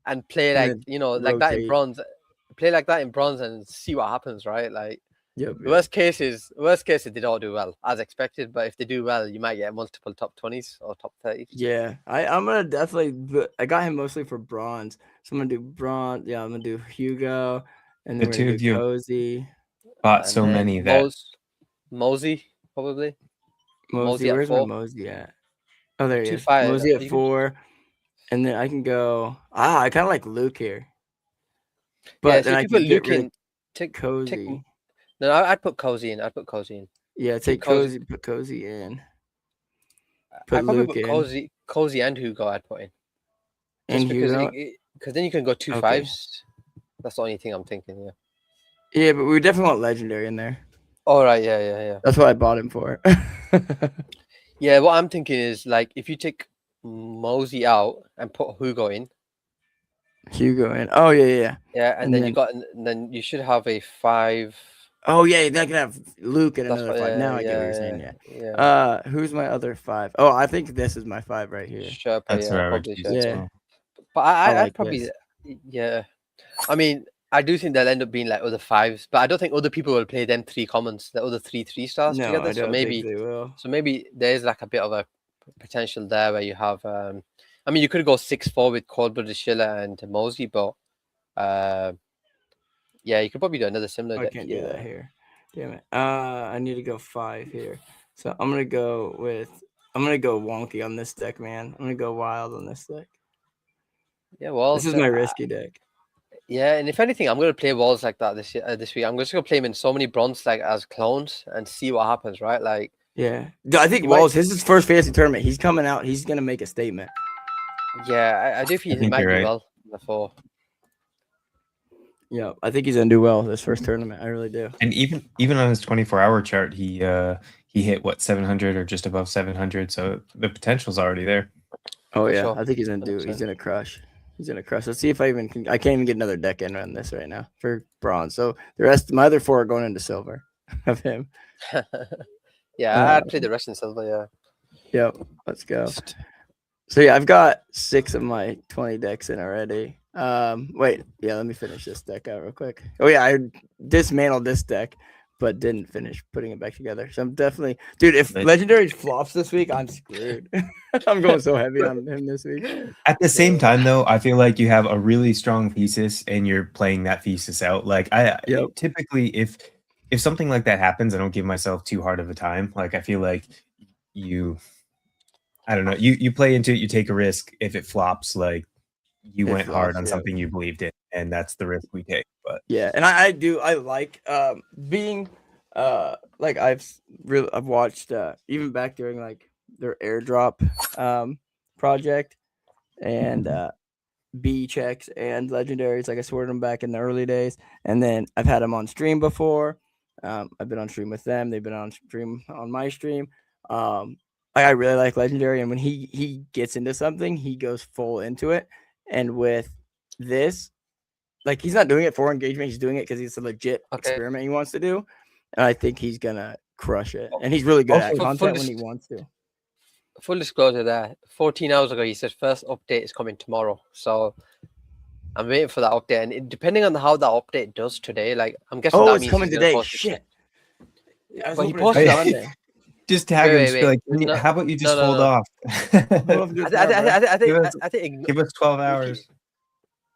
and play like like that in bronze. Play like that in bronze and see what happens, right? Like. Yep. Worst case is they don't do well as expected, but if they do well, you might get multiple top 20s or top 30s. Yeah, I'm gonna definitely. I got him mostly for bronze, so I'm gonna do bronze. Yeah, I'm gonna do Hugo, and then the 2 of you Cozy. Bought so many that Mosey probably. Mosey, where's my Mosey at? Oh, there he is. Mosey at 4, and then I can go. I kind of like Luke here, but then I can get Luke in. Take Cozy. No, I'd put Cozy in. Yeah, take Cozy. Put Cozy in. Put Luke in. Cozy and Hugo I'd put in. And Hugo? Because then you can go 2 5s. That's the only thing I'm thinking, yeah. Yeah, but we definitely want Legendary in there. All right, yeah. That's what I bought him for. Yeah, what I'm thinking is, like, if you take Mosey out and put Hugo in. Oh, yeah. Yeah, and then you should have a 5... Oh yeah, they can have Luke and another 5. Now I get what you're saying. Yeah. Who's my other 5? Oh, I think this is my 5 right here. Sure, that's what I would use as well. But I'd probably I mean, I do think they'll end up being like other 5s, but I don't think other people will play them 3 commons, the other 3 3-stars together. I don't think they will. So maybe there's like a bit of a potential there where you have. I mean, you could go 6-4 with Cold-Blooded Schiller and Mosey, but. Yeah, you could probably do another similar deck. I can't do that here. Damn it. I need to go 5 here. So I'm gonna go wonky on this deck, man. I'm gonna go wild on this deck. Yeah, well, this is my risky deck. Yeah, and if anything, I'm gonna play walls like that this week. I'm just gonna play him in so many bronze like as clones and see what happens, right? Like, yeah, I think Walls. This is his first fantasy tournament. He's coming out. He's gonna make a statement. Yeah, I do think he might do well before. Yeah, I think he's gonna do well this first tournament. I really do. And even on his 24-hour chart, he hit what 700 or just above 700. So the potential's already there. Oh yeah, I think he's gonna do. He's gonna crush. Let's see if I can't even get another deck in on this right now for bronze. So the rest, my other 4 are going into silver of him. Yeah, I'd play the rest in silver. Yeah. Yep. Let's go. So yeah, I've got 6 of my 20 decks in already. Wait, yeah, let me finish this deck out real quick. Oh yeah, I dismantled this deck, but didn't finish putting it back together. So I'm definitely, dude, if Legendary flops this week, I'm screwed. I'm going so heavy on him this week. At the same time, though, I feel like you have a really strong thesis and you're playing that thesis out. Like typically, if something like that happens, I don't give myself too hard of a time. Like I feel like I don't know, you play into it, you take a risk. If it flops, like you went hard on something you believed in, and that's the risk we take. But yeah, and I like being like I've watched even back during like their airdrop project and B checks and legendaries. Like I sorted them back in the early days, and then I've had them on stream before. I've been on stream with them. They've been on stream on my stream. I really like legendary, and when he gets into something, he goes full into it. And with this, like he's not doing it for engagement. He's doing it because it's a legit experiment he wants to do, and I think he's gonna crush it. And he's really good at content when he wants to. Full disclosure there, 14 hours ago, he said first update is coming tomorrow. So I'm waiting for that update. And depending on how that update does today, like I'm guessing that it's means coming today. Shit. But he posted on Monday. Just tag him. Wait. Like, no, how about you just hold off? I think give us 12 hours.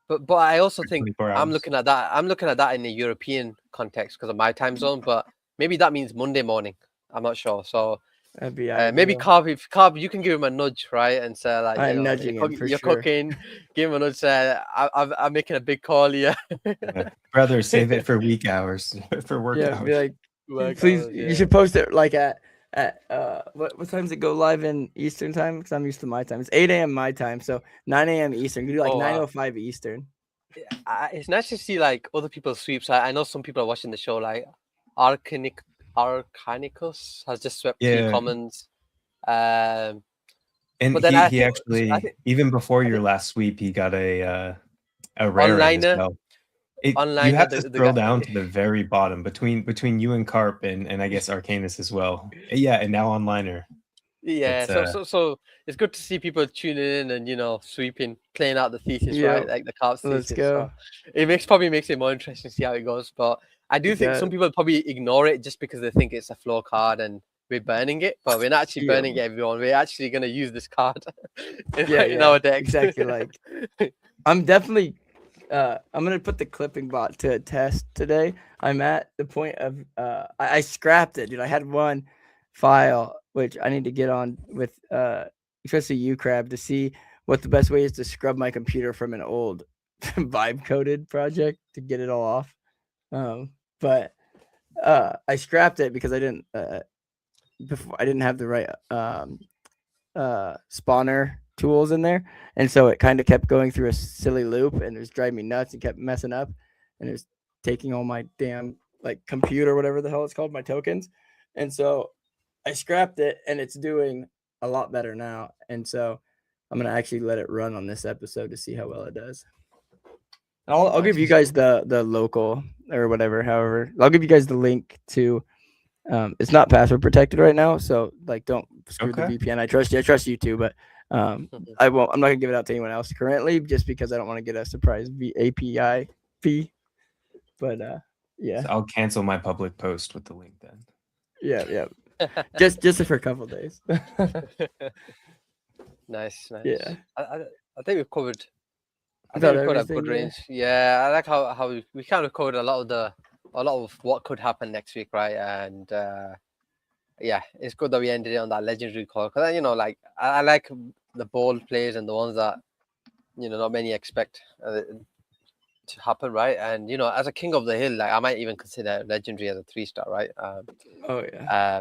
But I also think I'm looking at that in the European context because of my time zone. But maybe that means Monday morning. I'm not sure. So that'd be maybe Carb, you can give him a nudge, right, and say like, I'm nudging him for you're sure. cooking. Give him a nudge. Say I'm making a big call here. Brother, save it for week hours for work hours. Be like, please, you should post it like at what time does it go live in Eastern time? Because I'm used to my time. It's 8 a.m. my time, so 9 a.m. Eastern. You do like 9:05 Eastern. It's nice to see like other people's sweeps. I know some people are watching the show. Like Arcanicus has just swept 3 commons. And he actually, even before your last sweep, he got a rare as well. You have to scroll down to the very bottom between you and Carp and I guess Arcanus as well. Yeah, and now onliner. Yeah, so it's good to see people tuning in and sweeping, playing out the thesis, right? Like the Carp's thesis. Let's go. So it probably makes it more interesting to see how it goes. But I do think some people probably ignore it just because they think it's a floor card and we're burning it, but we're not actually burning it, everyone. We're actually gonna use this card in our deck. Exactly. Like I'm definitely I'm gonna put the clipping bot to a test today. I'm at the point of I scrapped it, dude. I had one file which I need to get on with especially you, Crab, to see what the best way is to scrub my computer from an old vibe coded project to get it all off. But I scrapped it because I didn't have the right spawner tools in there, and so it kind of kept going through a silly loop, and it was driving me nuts and kept messing up, and it was taking all my damn like computer, whatever the hell it's called, my tokens. And so I scrapped it, and it's doing a lot better now. And so I'm gonna actually let it run on this episode to see how well it does. And I'll give you guys the local or whatever. However, I'll give you guys the link to. It's not password protected right now, so like don't screw the VPN. I trust you too, but I won't. I'm not gonna give it out to anyone else currently, just because I don't want to get a surprise API fee. But yeah, so I'll cancel my public post with the link then. Yeah. just for a couple days. Nice. Yeah, I think we've covered. I think we've covered a good range. Yeah, I like how we kind of covered a lot of what could happen next week, right? And yeah, it's good that we ended it on that legendary call because like I like the bold plays and the ones that not many expect to happen, right? And as a king of the hill, like I might even consider legendary as a 3-star, right?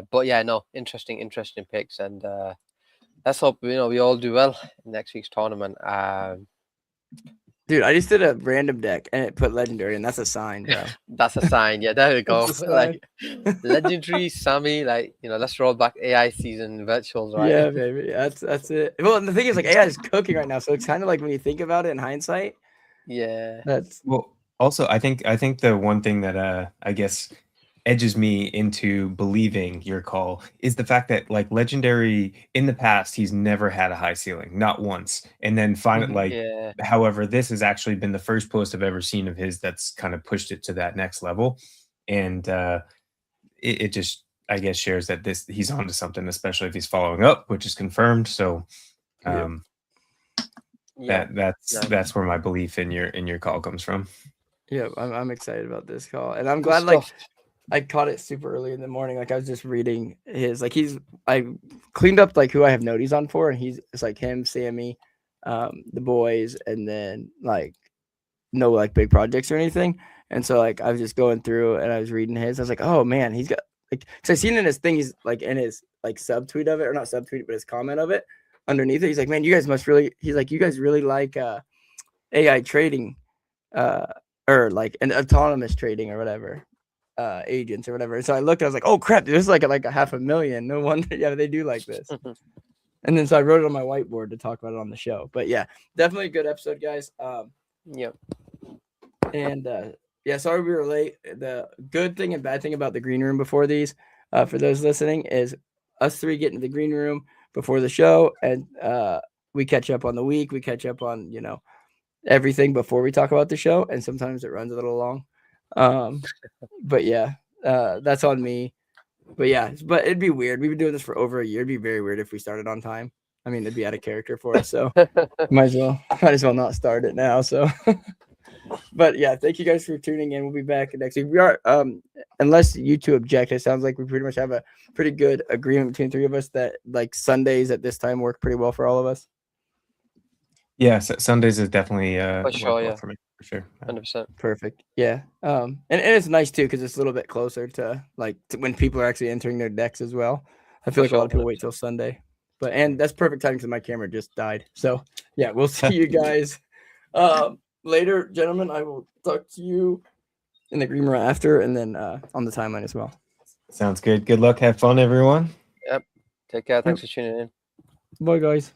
But yeah, no, interesting picks, and let's hope we all do well in next week's tournament. Dude, I just did a random deck and it put legendary, and that's a sign, bro. That's a sign. Yeah, there we go. Like legendary, Sammy. Like let's roll back AI season virtuals, right? Yeah, baby. That's it. Well, and the thing is, like AI is cooking right now, so it's kind of like when you think about it in hindsight. Yeah. Also, I think the one thing that I guess edges me into believing your call is the fact that like legendary in the past he's never had a high ceiling, not once, and then however this has actually been the first post I've ever seen of his that's kind of pushed it to that next level, and it just I guess shares that he's onto something, especially if he's following up, which is confirmed. So that's where my belief in your call comes from. Yeah, I'm excited about this call, and I'm glad like I caught it super early in the morning. Like I was just reading his, like I cleaned up like who I have noties on for, and it's like him, Sammy, the boys, and then like no like big projects or anything. And so like I was just going through and I was reading his. I was like, oh man, he's got like, because I seen in his thing, he's like in his like subtweet of it, or not subtweet, but his comment of it underneath it. He's like, man, you guys must really. He's like, you guys really like AI trading, or like an autonomous trading or whatever, agents or whatever. And so I looked, I was like, oh crap, there's like a 500,000. No wonder, yeah, they do like this. And then so I wrote it on my whiteboard to talk about it on the show. But yeah, definitely a good episode, guys. Yeah. And yeah, sorry we were late. The good thing and bad thing about the green room before these, for those listening, is us three get into the green room before the show, and we catch up on the week. We catch up on, everything before we talk about the show, and sometimes it runs a little long. But yeah, that's on me. But yeah, but it'd be weird. We've been doing this for over a year. It'd be very weird if we started on time. I mean, it'd be out of character for us. So might as well not start it now. So, but yeah, thank you guys for tuning in. We'll be back next week. We are, unless you two object, it sounds like we pretty much have a pretty good agreement between the three of us that like Sundays at this time work pretty well for all of us. Yeah, Sundays is definitely for sure, yeah, for me, for sure. 100%. Perfect. Yeah. And it's nice too because it's a little bit closer to when people are actually entering their decks as well. I feel like a lot of people wait till Sunday, and that's perfect timing because my camera just died. So yeah, we'll see you guys later, gentlemen. I will talk to you in the green room after, and then on the timeline as well. Sounds good. Good luck. Have fun, everyone. Yep. Take care. Thanks for tuning in. Bye, guys.